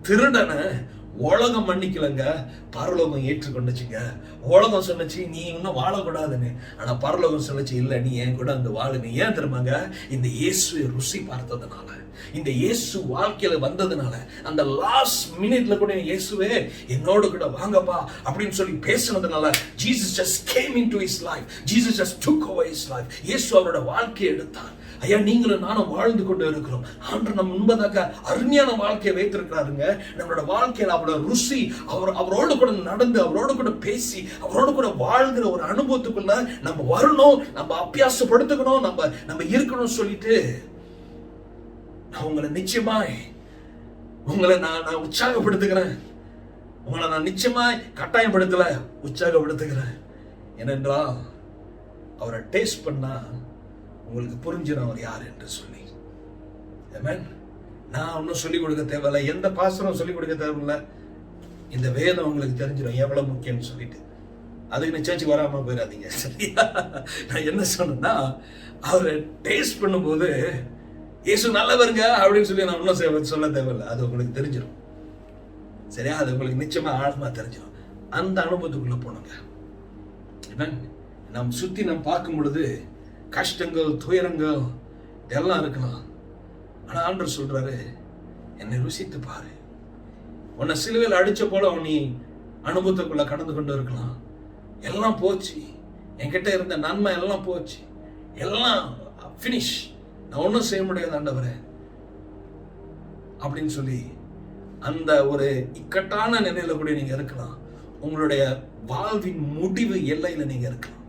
திருடனை உலகம் மன்னிக்கலங்க, பரலோகம் ஏற்றுக்கொண்டுச்சுங்க. உலகம் சொன்னச்சு நீ இன்னும் வாழக்கூடாதுன்னு, ஆனா பரலோகம் சொன்னச்சு இல்ல நீ என் கூட அந்த வாழுன்னு. ஏன் தெரியுமாங்க? இந்த இயேசுவை ருசி பார்த்ததுனால, இந்த இயேசு வாழ்க்கையில வந்ததுனால, அந்த லாஸ்ட் மினிட்ல கூட இயேசுவே என்னோட கூட வாங்கப்பா அப்படின்னு சொல்லி பேசினதுனால, Jesus just came into his life. Jesus just took over his life. இயேசு அவரோட வாழ்க்கையை எடுத்தார். ஐயா நீங்களும் நானும் வாழ்ந்து கொண்டு இருக்கிறோம். ஆண்டு நம்ம முன்பதாக அருமையான வாழ்க்கையை வைத்திருக்கிறாருங்க. நம்மளோட வாழ்க்கையில அவரோட ருசி, அவரோடு கூட நடந்து, அவரோடு கூட பேசி, அவரோடு கூட வாழ்கிற ஒரு அனுபவத்துக்குள்ள நம்ம வரணும், நம்ம அபியாசப்படுத்திக்கணும், நம்ம இருக்கணும் சொல்லிட்டு நான் உங்களை நிச்சயமாய் நான் உற்சாகப்படுத்துகிறேன். உங்களை நான் நிச்சயமாய் கட்டாயப்படுத்தல, உற்சாகப்படுத்துகிறேன். ஏனென்றால் அவரை டேஸ்ட் பண்ணா உங்களுக்கு புரிஞ்சிடும் அவர் யார் என்று சொல்லி. ஆமென். நான் ஒன்றும் சொல்லிக் கொடுக்க தேவையில்லை, எந்த பாசனம் சொல்லிக் கொடுக்க தேவையில்லை. இந்த வேதம் உங்களுக்கு தெரிஞ்சிடும் எவ்வளவு முக்கியம்னு சொல்லிட்டு. அதுக்கு நீ சர்ச்சுக்கு வராம போயிடாதீங்க, சரியா? நான் என்ன சொன்னேன்னா, அவரை டேஸ்ட் பண்ணும்போது இயேசு நல்லவருங்க அப்படின்னு சொல்லி நான் ஒன்றும் சொல்ல தேவையில்லை, அது உங்களுக்கு தெரிஞ்சிடும், சரியா? அது உங்களுக்கு நிச்சயமா ஆழமா தெரிஞ்சிடும். அந்த அனுபவத்துக்குள்ள போனோங்க. நம்ம சுத்தி நம்ம பார்க்கும் பொழுது கஷ்டங்கள், துயரங்கள் இதெல்லாம் இருக்கலாம். ஆனா ஆண்டவர் சொல்றாரு, என்னை ருசித்து பாரு. உன்னை சிலுவையில் அடிச்ச போல நீ அனுபவத்துக்குள்ள கடந்து கொண்டு இருக்கலாம். எல்லாம் போச்சு, என்கிட்ட இருந்த நன்மை எல்லாம் போச்சு, எல்லாம் பினிஷ், நான் ஒன்றும் செய்ய முடியாது ஆண்டவரே அப்படின்னு சொல்லி அந்த ஒரு இக்கட்டான நிலையில கூட நீங்க இருக்கலாம். உங்களுடைய வாழ்வின் முடிவு எல்லையில நீங்க இருக்கலாம்.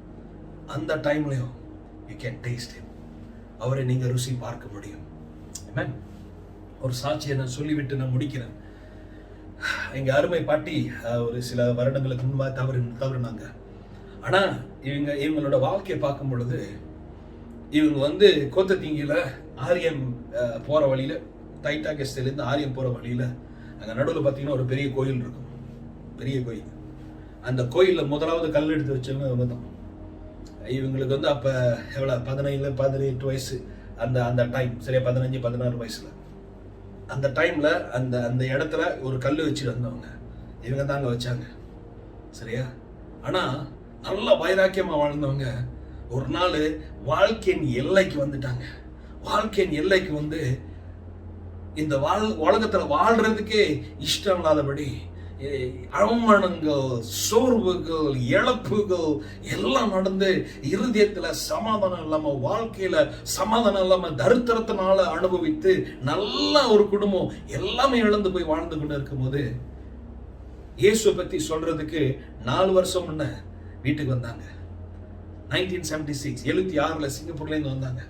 அந்த டைம்லயும் you can taste him. அவரை நீங்க ருசி பார்க்க முடியும். ஆமென். ஒரு சாட்சியை நான் சொல்லிவிட்டு நான் முடிக்கிறேன். எங்க அருமை பாட்டி ஒரு சில வருடங்களுக்கு முன்பாக தவறுனாங்க. ஆனா இவங்களோட வாழ்க்கையை பார்க்கும் பொழுது, இவங்க கோத்தத்தீங்கில ஆரியம் போற வழியில, தைட்டா கெஸ்ட்ல இருந்து ஆரியம் போற வழியில அங்க நடுவில் பார்த்தீங்கன்னா ஒரு பெரிய கோயில் இருக்கும், பெரிய கோயில். அந்த கோயில்ல முதலாவது கல் எடுத்து வச்சவங்க அவங்க தான். இவங்களுக்கு அப்ப எவ்வளவு 17-18 வயசு அந்த டைம், சரியா 15-16 வயசுல அந்த டைம்ல அந்த இடத்துல ஒரு கல் வச்சுட்டு வந்தவங்க இவங்க தாங்க வச்சாங்க, சரியா? ஆனா நல்ல வைராக்கியமா வாழ்ந்தவங்க ஒரு நாள் வாழ்க்கையின் எல்லைக்கு வந்துட்டாங்க. வாழ்க்கையின் எல்லைக்கு இந்த உலகத்துல வாழ்றதுக்கே இஷ்டம் இல்லாதபடி அவமானங்கள், சோர்வுகள், இழப்புகள் எல்லாம் நடந்து இருதயத்துல சமாதானம் இல்லாம, வாழ்க்கையில சமாதானம் இல்லாம, தரித்திரத்தினால அனுபவித்து நல்ல ஒரு குடும்பம் எல்லாமே இழந்து போய் வாழ்ந்து கொண்டு இருக்கும் போது, இயேசு பத்தி சொல்றதுக்கு 4 வருஷம் முன்ன வீட்டுக்கு வந்தாங்க. 1976 76ல சிங்கப்பூர்ல இருந்து வந்தாங்க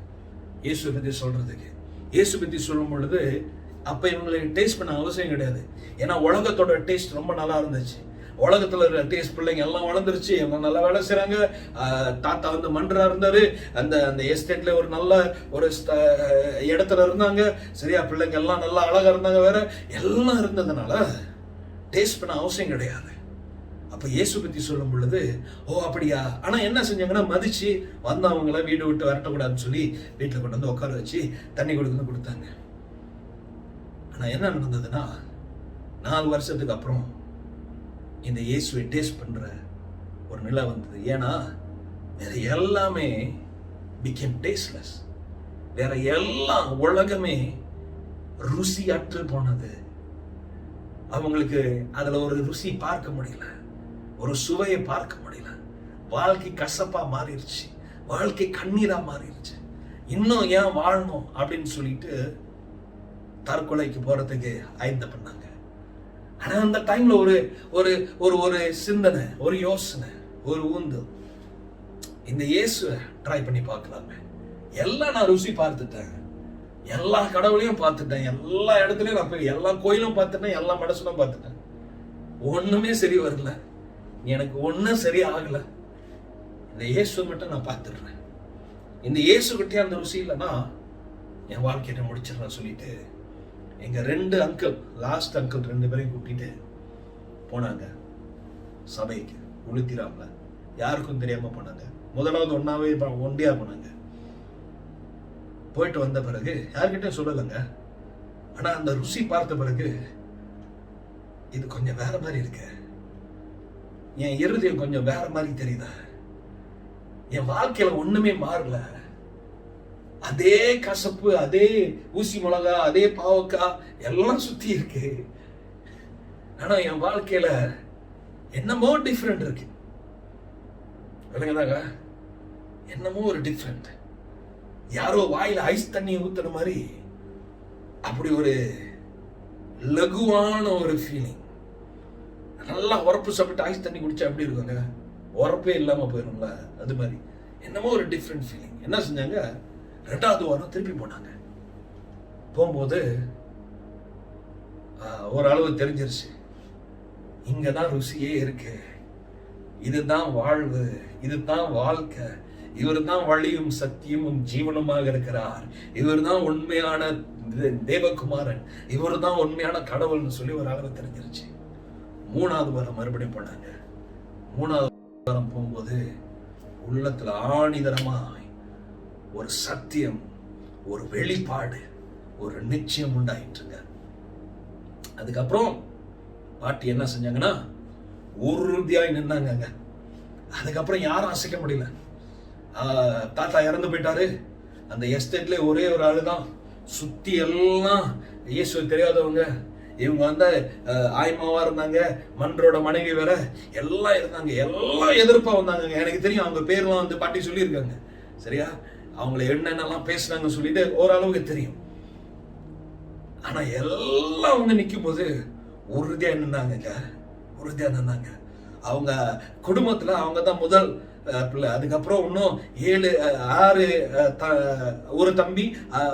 இயேசு பத்தி சொல்றதுக்கு. இயேசு பத்தி சொல்லும் பொழுது அப்ப இவங்களுக்கு டேஸ்ட் பண்ண அவசியம் கிடையாது. ஏன்னா உலகத்தோட டேஸ்ட் ரொம்ப நல்லா இருந்துச்சு. உலகத்துல இருக்கிற டேஸ்ட் பிள்ளைங்க எல்லாம் வளர்ந்துருச்சு, எல்லாம் நல்லா வேலை செய்றாங்க. தாத்தா வந்து மன்றா இருந்தாரு, அந்த அந்த எஸ்டேட்ல ஒரு நல்ல ஒரு இடத்துல இருந்தாங்க. சரியா, பிள்ளைங்க எல்லாம் நல்லா அழகா இருந்தாங்க, வேற எல்லாம் இருந்ததுனால டேஸ்ட் பண்ண அவசியம் கிடையாது. அப்ப இயேசு பத்தி சொல்லும் பொழுது ஓ அப்படியா, ஆனா என்ன செஞ்சாங்கன்னா மதிச்சு வந்தவங்கள வீடு விட்டு வரட்டக்கூடாதுன்னு சொல்லி வீட்டுல கொண்டு வந்து உட்கார வச்சு தண்ணி கொடுத்தாங்க. ஆனா என்ன நடந்ததுன்னா 4 வருஷத்துக்கு அப்புறம் இந்த இயேசுவை டேஸ்ட் பண்ற ஒரு நிலை வந்தது. ஏன்னா வேற எல்லாமே became tasteless. வேற எல்லாம் உலகமே ருசி அற்று போனது. அவங்களுக்கு அதுல ஒரு ருசி பார்க்க முடியல, ஒரு சுவையை பார்க்க முடியல. வாழ்க்கை கசப்பா மாறிடுச்சு, வாழ்க்கை கண்ணீரா மாறிடுச்சு. இன்னும் ஏன் வாழணும் அப்படின்னு சொல்லிட்டு தற்கொலைக்கு போறதுக்கு ஆயத்த பண்ணாங்க. ஆனா அந்த டைம்ல ஒரு ஒரு ஒரு ஒரு சிந்தனை, ஒரு யோசனை, ஒரு ஊந்து, இந்த இயேசுவை ட்ரை பண்ணி பார்க்கலாமே. எல்லாம் நான் ருசி பார்த்துட்டேன், எல்லா கடவுளையும் பார்த்துட்டேன், எல்லா இடத்துலயும் நான் போய் எல்லா கோயிலும் பார்த்துட்டேன், எல்லா மனசுலும் பார்த்துட்டேன், ஒண்ணுமே சரி வரல, எனக்கு ஒன்னும் சரி ஆகல. இந்த இயேசு மட்டும் நான் பார்த்துடுறேன். இந்த இயேசு கிட்டே அந்த ருசி இல்லைன்னா என் வாழ்க்கையை முடிச்சிடறேன் சொல்லிட்டு எங்க 2 அங்கிள், லாஸ்ட் அங்கிள் 2 பேரையும் கூட்டிட்டு போனாங்க சபைக்கு. உளுத்திராமல யாருக்கும் தெரியாம போனாங்க. முதலாவது ஒண்டியா போனாங்க. போயிட்டு வந்த பிறகு யார்கிட்டயும் சொல்லலைங்க. ஆனா அந்த ருசி பார்த்த பிறகு இது கொஞ்சம் வேற மாதிரி இருக்கு, என் இருதயம் கொஞ்சம் வேற மாதிரி தெரியுதா, என் வாழ்க்கையில ஒண்ணுமே மாறல, அதே கசப்பு, அதே ஊசி மிளகா, அதே பாவக்காய் எல்லாம் சுத்தி இருக்கு. ஆனா என் வாழ்க்கையில என்னமோ டிஃப்ரெண்ட் இருக்கு. விளங்குதாங்க? என்னமோ ஒரு டிஃப்ரெண்ட். யாரோ வாயில ஐஸ் தண்ணி ஊத்துற மாதிரி அப்படி ஒரு லகுவான ஒரு ஃபீலிங். நல்லா உரப்பு சாப்பிட்டு ஐஸ் தண்ணி குடிச்சா எப்படி இருக்குங்க, உரப்பே இல்லாம போயிடும்ல, அது மாதிரி என்னமோ ஒரு டிஃப்ரெண்ட் ஃபீலிங். என்ன செஞ்சாங்க, 2வது வாரம் திருப்பி போனாங்க. போகும்போது ஓரளவு தெரிஞ்சிருச்சு, இங்கதான் ருசியே இருக்கு, இதுதான் வாழ்வு, இதுதான் வாழ்க்கை, இவர் தான் வழியும் சத்தியமும் ஜீவனுமாக இருக்கிறார், இவர் தான் உண்மையான தேவகுமாரன், இவர் தான் உண்மையான கடவுள்னு சொல்லி ஒரு அளவு தெரிஞ்சிருச்சு. 3வது வாரம் மறுபடியும் போனாங்க. 3வது வாரம் போகும்போது உள்ளத்துல ஆணிதரமாய் ஒரு சத்தியம், ஒரு வெளிப்பாடு, ஒரு நிச்சயம் உண்டாயிட்டுங்க. அதுக்கப்புறம் பாட்டி என்ன செஞ்சாங்கன்னா உறுதியாய் நின்னாங்க. அதுக்கப்புறம் யாரும் அசைக்க முடியல. தாத்தா இறந்து போயிட்டாரு. அந்த எஸ்டேட்ல ஒரே ஒரு ஆளு தான், சுத்தி எல்லாம் இயேசு தெரியாதவங்க. இவங்க வந்து ஆய்மாவா இருந்தாங்க, மன்றோட மனைவி வேற, எல்லாம் இருந்தாங்க, எல்லாம் எதிர்ப்பா வந்தாங்க. எனக்கு தெரியும் அவங்க பேர்லாம் வந்து பாட்டி சொல்லியிருக்காங்க. சரியா, அவங்களை என்னென்னலாம் பேசுறாங்க சொல்லிட்டு ஓரளவுக்கு தெரியும். ஆனா எல்லாம் அவங்க நிற்கும் போது உறுதியா நின்னாங்க, உறுதியா நின்னாங்க. அவங்க குடும்பத்துல அவங்க தான் முதல் பிள்ளை. அதுக்கப்புறம் இன்னும் 6 ஒரு தம்பி,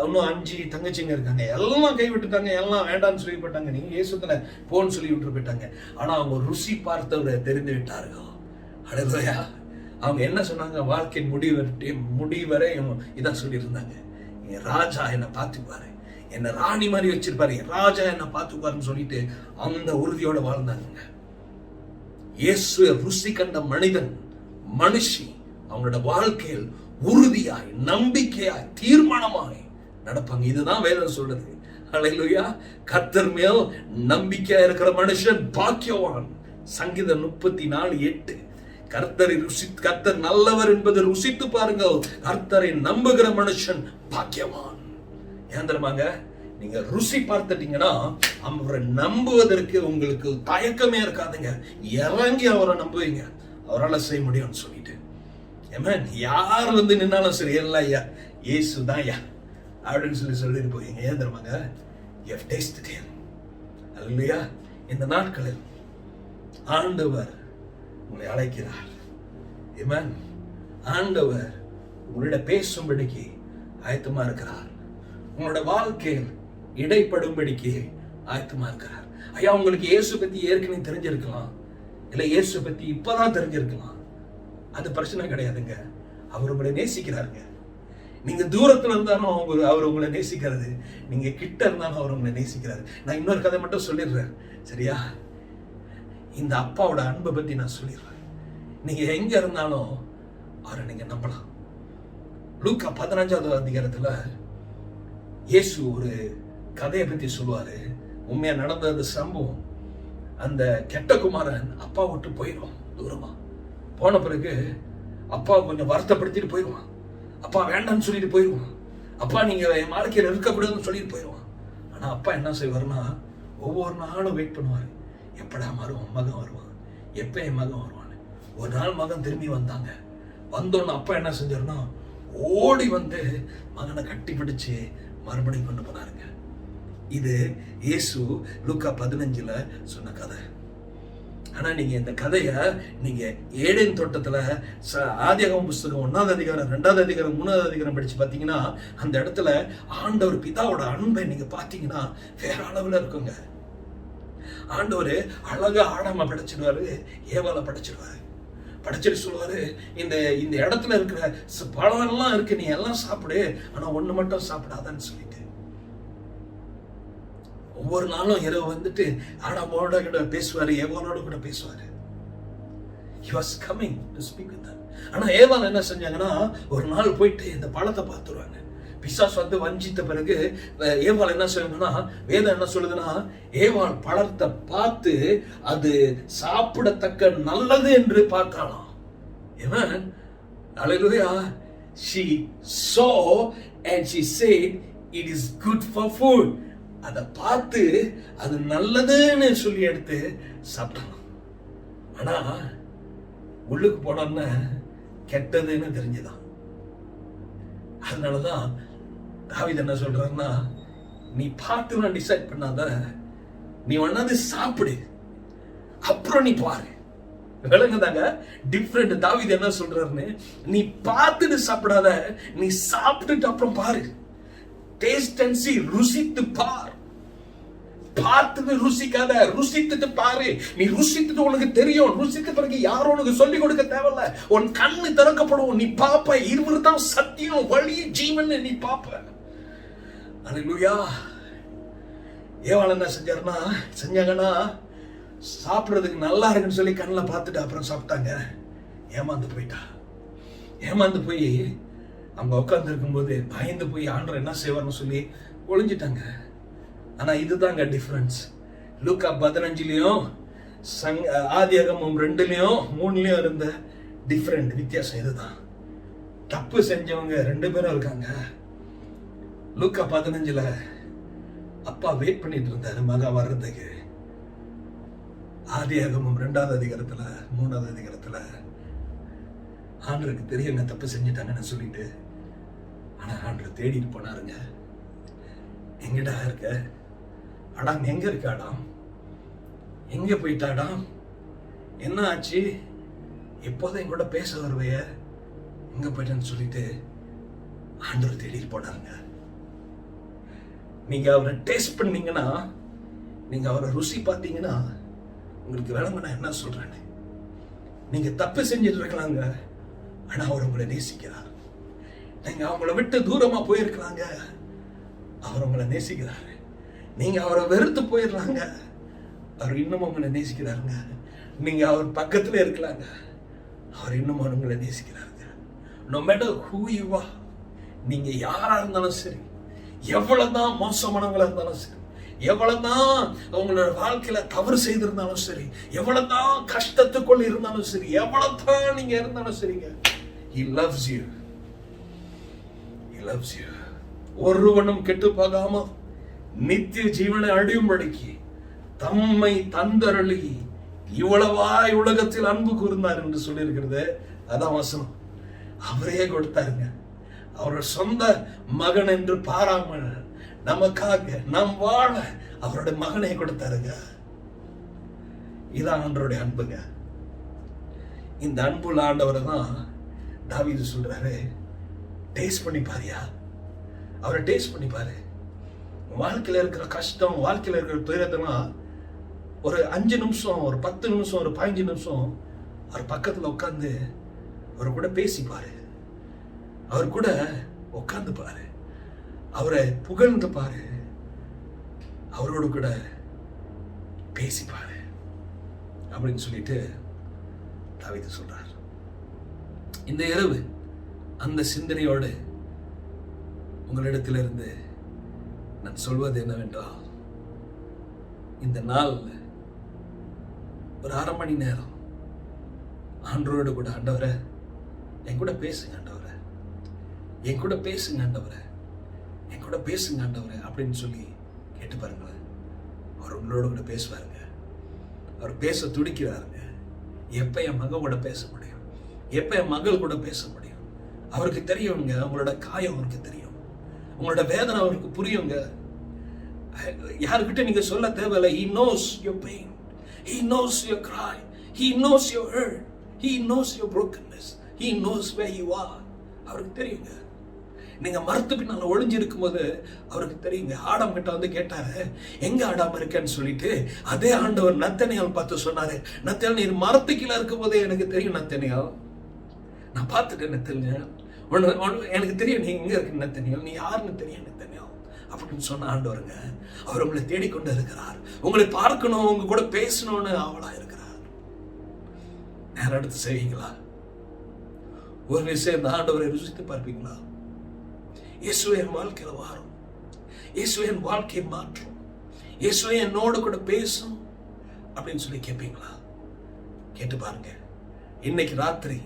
இன்னும் 5 தங்கச்சிங்க இருக்காங்க. எல்லாம் கைவிட்டுட்டாங்க, எல்லாம் வேண்டாம்னு சொல்லி போட்டாங்க. நீங்க இயேசுத்துல போன்னு சொல்லி விட்டு போயிட்டாங்க. ஆனா அவங்க ருசி பார்த்தவரை தெரிந்து விட்டார்கள். ஹல்லேலூயா. அவங்க என்ன சொன்னாங்க, வாழ்க்கை முடிவரை இதான் சொல்லி இருந்தாங்க, ராஜா என்னை பார்த்துப்பாரு, என்ன ராணி மாதிரி வச்சிருப்பாரு, ராஜா என்ன பார்த்துப்பாருன்னு சொல்லிட்டு அந்த உறுதியோட வாழ்ந்தாங்க. இயேசு ருசி கண்ட மனுஷி அவங்களோட வாழ்க்கையில் உறுதியாய், நம்பிக்கையாய், தீர்மானமாய் நடப்பாங்க. இதுதான் வேதம் சொல்றது. ஹல்லேலூயா. கர்த்தர் மேல் நம்பிக்கையா இருக்கிற மனுஷன் பாக்கியவான். சங்கீதம் 34:8. கர்த்தர் நல்லவர் என்பதை ருசித்து பாருங்கள், கர்த்தரை நம்புகிற மனுஷன் பாக்கியவான். ஏன் தெரியுமாங்க, நீங்க ருசி பார்த்துட்டீங்கன்னா அவரை நம்புவதற்கு உங்களுக்கு தயக்கமே இருக்காதுங்க. இறங்கி அவரை நம்புவீங்க, அவரால் செய்ய முடியும்னு சொல்லிட்டு. ஆமென். யார் வந்து நின்னாலும் சரி, எல்லாம் ஐயா இயேசு தான் ஐயா அப்படின்னு சொல்லிட்டு போவீங்க. ஏன் தெரியுமாங்க, you have tasted him. அல்லேலூயா. இந்த நாட்களில் ஆண்டவர் உங்களை அழைக்கிறார். ஆமென். ஆண்டவர் உங்களிடம் பேசும்படிக்கு ஆயத்தமா இருக்கிறார். உங்களோட வாழ்க்கையில் இடைப்படும்படிக்கு ஆயத்தமா இருக்கிறார். ஐயா, உங்களுக்கு இயேசு பத்தி ஏற்கனவே தெரிஞ்சிருக்கலாம், இல்ல இயேசு பத்தி இப்பதான் தெரிஞ்சிருக்கலாம். அது பிரச்சனை கிடையாதுங்க. அவர் உங்களை நேசிக்கிறாருங்க. நீங்க தூரத்துல இருந்தாலும் அவர் உங்களை நேசிக்கிறது, நீங்க கிட்ட இருந்தாலும் அவர் உங்களை நேசிக்கிறாரு. நான் இன்னொரு கதை மட்டும் சொல்லிடுறேன், சரியா? இந்த அப்பாவோட அன்பை பத்தி நான் சொல்லிடுறேன். நீங்க எங்க இருந்தாலும் அவரை நீங்க நம்பலாம். லூக்கா 15வது அதிகாரத்துல இயேசு ஒரு கதையை பத்தி சொல்லுவாரு. உண்மையா நடந்த அந்த சம்பவம். அந்த கெட்ட குமாரன் அப்பா விட்டு போயிடுவான் தூரமா. போன பிறகு அப்பா கொஞ்சம் வருத்தப்படுத்திட்டு போயிடுவான். அப்பா வேண்டாம்னு சொல்லிட்டு போயிடுவான். அப்பா நீங்க என் வாழ்க்கையில இருக்கக்கூடாதுன்னு சொல்லிட்டு போயிடுவான். ஆனா அப்பா என்ன செய்வாருன்னா, ஒவ்வொரு நாளும் வெயிட் பண்ணுவாரு. எப்படா மகன் வருவான், எப்ப என் மகன் வருவான்னு. ஒரு நாள் மகன் திரும்பி வந்தாங்க. வந்தோன்னு அப்பா என்ன செஞ்சாருன்னா, ஓடி வந்து மகனை கட்டி பிடிச்சு மறுபடியும் கொண்டு போனாருங்க. இது இயேசு லூக்கா 15ல சொன்ன கதை. ஆனா நீங்க இந்த கதைய நீங்க ஏடேன் தோட்டத்துல ஆதியாகமம் புஸ்தகம் 1வது அதிகாரம் 2வது அதிகாரம் 3வது அதிகாரம் படிச்சு பாத்தீங்கன்னா, அந்த இடத்துல ஆண்டவர் பிதாவோட அன்பை நீங்க பாத்தீங்கன்னா வேற அளவுல இருக்குங்க. ஆண்டவர் அழகா ஆடாம படைச்சிடுவாரு, ஏவால படைச்சிடுவாரு. படைச்சிட்டு சொல்லுவாரு, இந்த இந்த இடத்துல இருக்கிற பழம் எல்லாம் இருக்கு, நீ எல்லாம் சாப்பிடு, ஆனா ஒண்ணு மட்டும் சாப்பிடாதான்னு சொல்லிட்டு ஒவ்வொரு நாளும் இரவு வந்துட்டு ஆடாமோட கூட பேசுவாரு, ஏவாளோட கூட பேசுவாரு. He was coming to speak with them. ஆனா ஏவாள் என்ன செஞ்சாங்கன்னா, ஒரு நாள் போயிட்டு இந்த பழத்தை பார்த்துருவாங்க. பிசாசு வந்து வஞ்சித்த பிறகு ஏவாள் என்ன செய்வாங்கன்னா, வேதம் என்ன சொல்லுதுன்னா, ஏவாள் பழத்தை பார்த்து அது சாப்பிடத்தக்க நல்லது என்று பார்த்தாலாம். Amen. Hallelujah. She saw and she said it is good for food. அதை பார்த்து அது நல்லதுன்னு சொல்லி எடுத்து சாப்பிட்டாங்க. ஆனா உள்ளுக்கு போனோம்னா கெட்டதுன்னு தெரிஞ்சுதான். அதனாலதான் தாவீது என்ன சொல்றாருன்னா, நீ பார்த்து டிசைட் பண்ணாத, நீ ஒன்னாவது சாப்பிடு, அப்புறம் நீ பாரு. விளங்குதாங்க டிஃபரெண்ட். தாவீது என்ன சொல்றாருன்னு, நீ பார்த்துட்டு சாப்பிடாத, நீ சாப்பிட்டுட்டு அப்புறம் பாரு. டேஸ்ட் அண்ட் சீ, ருசித்து பார். பார்த்துட்டு ருசிக்காத, ருசித்துட்டு பாரு. நீ ருசித்துட்டு உனக்கு தெரியும். ருசித்த பிறகு யாரும் உனக்கு சொல்லிக் கொடுக்க தேவையில்ல. உன் கண்ணு திறக்கப்படும், நீ பாப்ப. இருவர் தான் சத்தியம், வழி, ஜீவன், நீ பாப்ப. அல்லேலூயா. ஏவாள் என்ன செஞ்சாங்கன்னா, சாப்பிடுறதுக்கு நல்லா இருக்குன்னு சொல்லி கண்ணில் பார்த்துட்டு அப்புறம் சாப்பிட்டாங்க. ஏமாந்து போயிட்டா. ஏமாந்து போய் அவங்க உட்கார்ந்து இருக்கும்போது பயந்து போய் ஆண்டவர் என்ன செய்வார்னு சொல்லி ஒளிஞ்சிட்டாங்க. ஆனா இதுதாங்க டிஃபரன்ஸ். லூக்கா 15லயும் ஆதியாகமம் 2லயும் 3லயும் இருந்த டிஃபரெண்ட் வித்தியாசம் இதுதான். தப்பு செஞ்சவங்க 2 பேரும் இருக்காங்க. லூக்கா 15ல அப்பா வெயிட் பண்ணிட்டு இருந்தாரு மகன் வர்றதுக்கு. ஆதியாகமம் 2வது அதிகாரத்துல 3வது அதிகாரத்துல ஆண்டவருக்கு தெரியுங்க தப்பு செஞ்சுட்டாங்கன்னு சொல்லிட்டு. ஆனா ஆண்டவர் தேடிட்டு போனாருங்க. எங்கடா இருக்க அடாம், எங்க இருக்க அடாம், எங்க போயிட்டாடாம், என்ன ஆச்சு, எப்போதும் என் கூட பேச வருவைய, எங்க போயிட்டேன்னு சொல்லிட்டு ஆண்டவர் தேடிட்டு போனாருங்க. நீங்க அவரை டேஸ்ட் பண்ணீங்கன்னா, நீங்க அவரை ருசி பார்த்தீங்கன்னா உங்களுக்கு விளங்க நான் என்ன சொல்றேன்னு. நீங்க தப்பு செஞ்சுட்டு இருக்கலாங்க, ஆனா அவர் உங்களை நேசிக்கிறார். நீங்க அவங்கள விட்டு தூரமா போயிருக்கலாங்க, அவர் உங்களை நேசிக்கிறாரு. நீங்க அவரை வெறுத்து போயிடலாங்க, அவர் இன்னும் உங்களை நேசிக்கிறாருங்க. நீங்க அவர் பக்கத்துல இருக்கலாங்க, அவர் இன்னும் உங்களை நேசிக்கிறாருங்க. No matter who you are, நீங்க யாரா இருந்தாலும் சரி, எவ்வளவுதான் மோசமானவங்களா இருந்தாலும் சரி, எவ்வளவுதான் உங்களோட வாழ்க்கையில தவறு செய்திருந்தாலும் சரி, எவ்வளவுதான் கஷ்டத்துக்குள் இருந்தாலும் சரி, எவ்வளவுதான் நீங்க இருந்தாலும் சரிங்க, he loves you. He loves you. ஒருவனும் கெட்டு போகாம நித்திய ஜீவனை அடையும்படிக்கு தம்மை தந்தருளி இவ்வளவாய் உலகத்தில் அன்பு கூர்ந்தார் என்று சொல்லி இருக்கிறது. அதான் வசனம். அவரே கொடுத்தாருங்க. அவரோட சொந்த மகன் என்று பாராமல் நமக்காக நாம் வாழ அவருடைய மகனை கொடுத்தாருங்க. இதான் ஆண்டவருடைய அன்புங்க. இந்த அன்புள்ள ஆண்டவரை தான் தாவீது சொல்றாரு, டேஸ்ட் பண்ணி பாரியா, அவரை டேஸ்ட் பண்ணி பாரு. வாழ்க்கையில இருக்கிற கஷ்டம், வாழ்க்கையில இருக்கிற துயரத்தெல்லாம் ஒரு 5 நிமிஷம், ஒரு 10 நிமிஷம், ஒரு 15 நிமிஷம் அவர் பக்கத்துல உட்கார்ந்து அவர் கூட பேசிப்பாரு, அவர் கூட உட்கார்ந்து பாரு, அவரை புகழ்ந்து பாரு, அவரோட கூட பேசிப்பாரு அப்படின்னு சொல்லிட்டு தாவீது சொல்றார். இந்த இரவு அந்த சிந்தனையோடு உங்களிடத்திலிருந்து நான் சொல்வது என்னவென்றால், இந்த நாள் ஒரு 1/2 மணி நேரம் ஆண்டவரோடு கூட, ஆண்டவரே என் கூட பேசுங்க, ஆண்டவரே என் கூட பேசுங்க, ஆண்டவரே என் கூட பேசுங்க, ஆண்டவரே அப்படின்னு சொல்லி கேட்டு பாருங்களேன். அவர் உங்களோட கூட பேசுவாருங்க. அவர் பேச துடிக்கிறாருங்க. எப்ப என் மகன் கூட பேச முடியும், எப்ப என் மகள் கூட பேச முடியும்? அவருக்கு தெரியுங்க, உங்களோட காயம் அவருக்கு தெரியும், உங்களோட வேதனை அவருக்கு புரியுங்க. யாருக்கிட்ட நீங்க சொல்ல தேவையில்லை. He knows your pain, he knows your cry, he knows your hurt, he knows your brokenness, he knows where you are. அவருக்கு தெரியுங்க. நீங்க மரத்து பின்னால ஒளிஞ்சிருக்கும் போது அவருக்கு தெரியுங்க. ஆடாம் கிட்ட வந்து கேட்டாரு, எங்க ஆடாம இருக்கேன்னு சொல்லிட்டு, அதே ஆண்டவர் நத்தனியால் பார்த்து சொன்னாரு, நத்தனியால் நீர் மரத்து கீழே இருக்கும் போதே எனக்கு தெரியும் நத்தனியால், நான் பார்த்துட்டேன் நத்தனியால், எனக்கு தெரியும் நீ எங்க இருக்கு நத்தனியால், நீ யாருன்னு தெரியும் நத்தனியால் அப்படின்னு சொன்ன ஆண்டவருங்க. அவர் உங்களை தேடிக்கொண்டு இருக்கிறார். உங்களை பார்க்கணும், உங்க கூட பேசணும்னு ஆவலா இருக்கிறார். நேரம் எடுத்து செய்வீங்களா? ஒரு விஷயம், இந்த ஆண்டவரை ருசித்து பார்ப்பீங்களா? இயேசுவே என் வாழ்க்கையில வாரும், இயேசுவே என் வாழ்க்கையை மாற்றும், இயேசுவே என்னோடு கூட பேசும் அப்படின்னு சொல்லி கேட்பீங்களா? கேட்டு பாருங்க. இன்னைக்கு ராத்திரி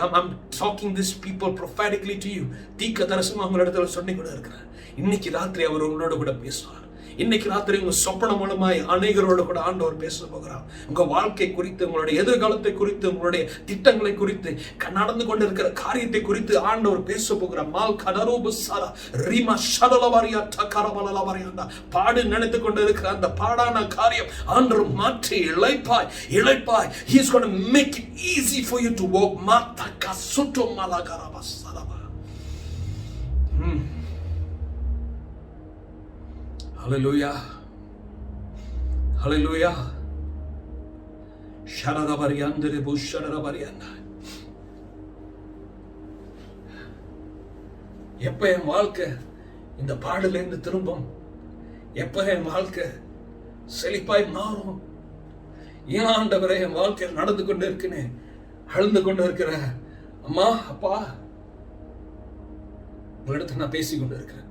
I'm talking this people prophetically to you. தீர்க்க தரிசனமா உங்களிடத்துல சொல்லி கூட இருக்கிறேன். இன்னைக்கு ராத்திரி அவர் உங்களோட கூட பேசுவார். இன்னைக்கு ராத்திரி உங்க சொப்பன மூலமாய் அநேகரோட கூட ஆண்டவர் பேச போகிறார். உங்க வாழ்க்கை குறித்து, உங்களுடைய எதிர்காலத்தை குறித்து, உங்களுடைய திட்டங்களை குறித்து, நடந்து கொண்டிருக்கிற காரியத்தை குறித்து ஆண்டவர் பேச போகிறார். மால் கனரூப சாரா ரீமா ஷடலவாரியா டகரபலலவாரியா பாடு நினைத்து கொண்டு இருக்கிற அந்த பாடான காரியம் ஆண்டவர் மாற்றி இளைப்பாய் he is going to make it easy for you to walk. Mata கசுட்டு மலகரப சலபா. Hallelujah. Hallelujah. Shararabariyandere bu shararabariyanda. எப்ப என் வாழ்க்கை இந்த பாடல இருந்து திரும்பும், எப்ப என் வாழ்க்கை செழிப்பாய் மாறும், ஏன் ஆண்டவரே என் வாழ்க்கையில் நடந்து கொண்டு இருக்கிறேன், அழுந்து கொண்டு இருக்கிற அம்மா அப்பா உங்களிடத்துல நான் பேசிக்கொண்டு இருக்கிறேன்.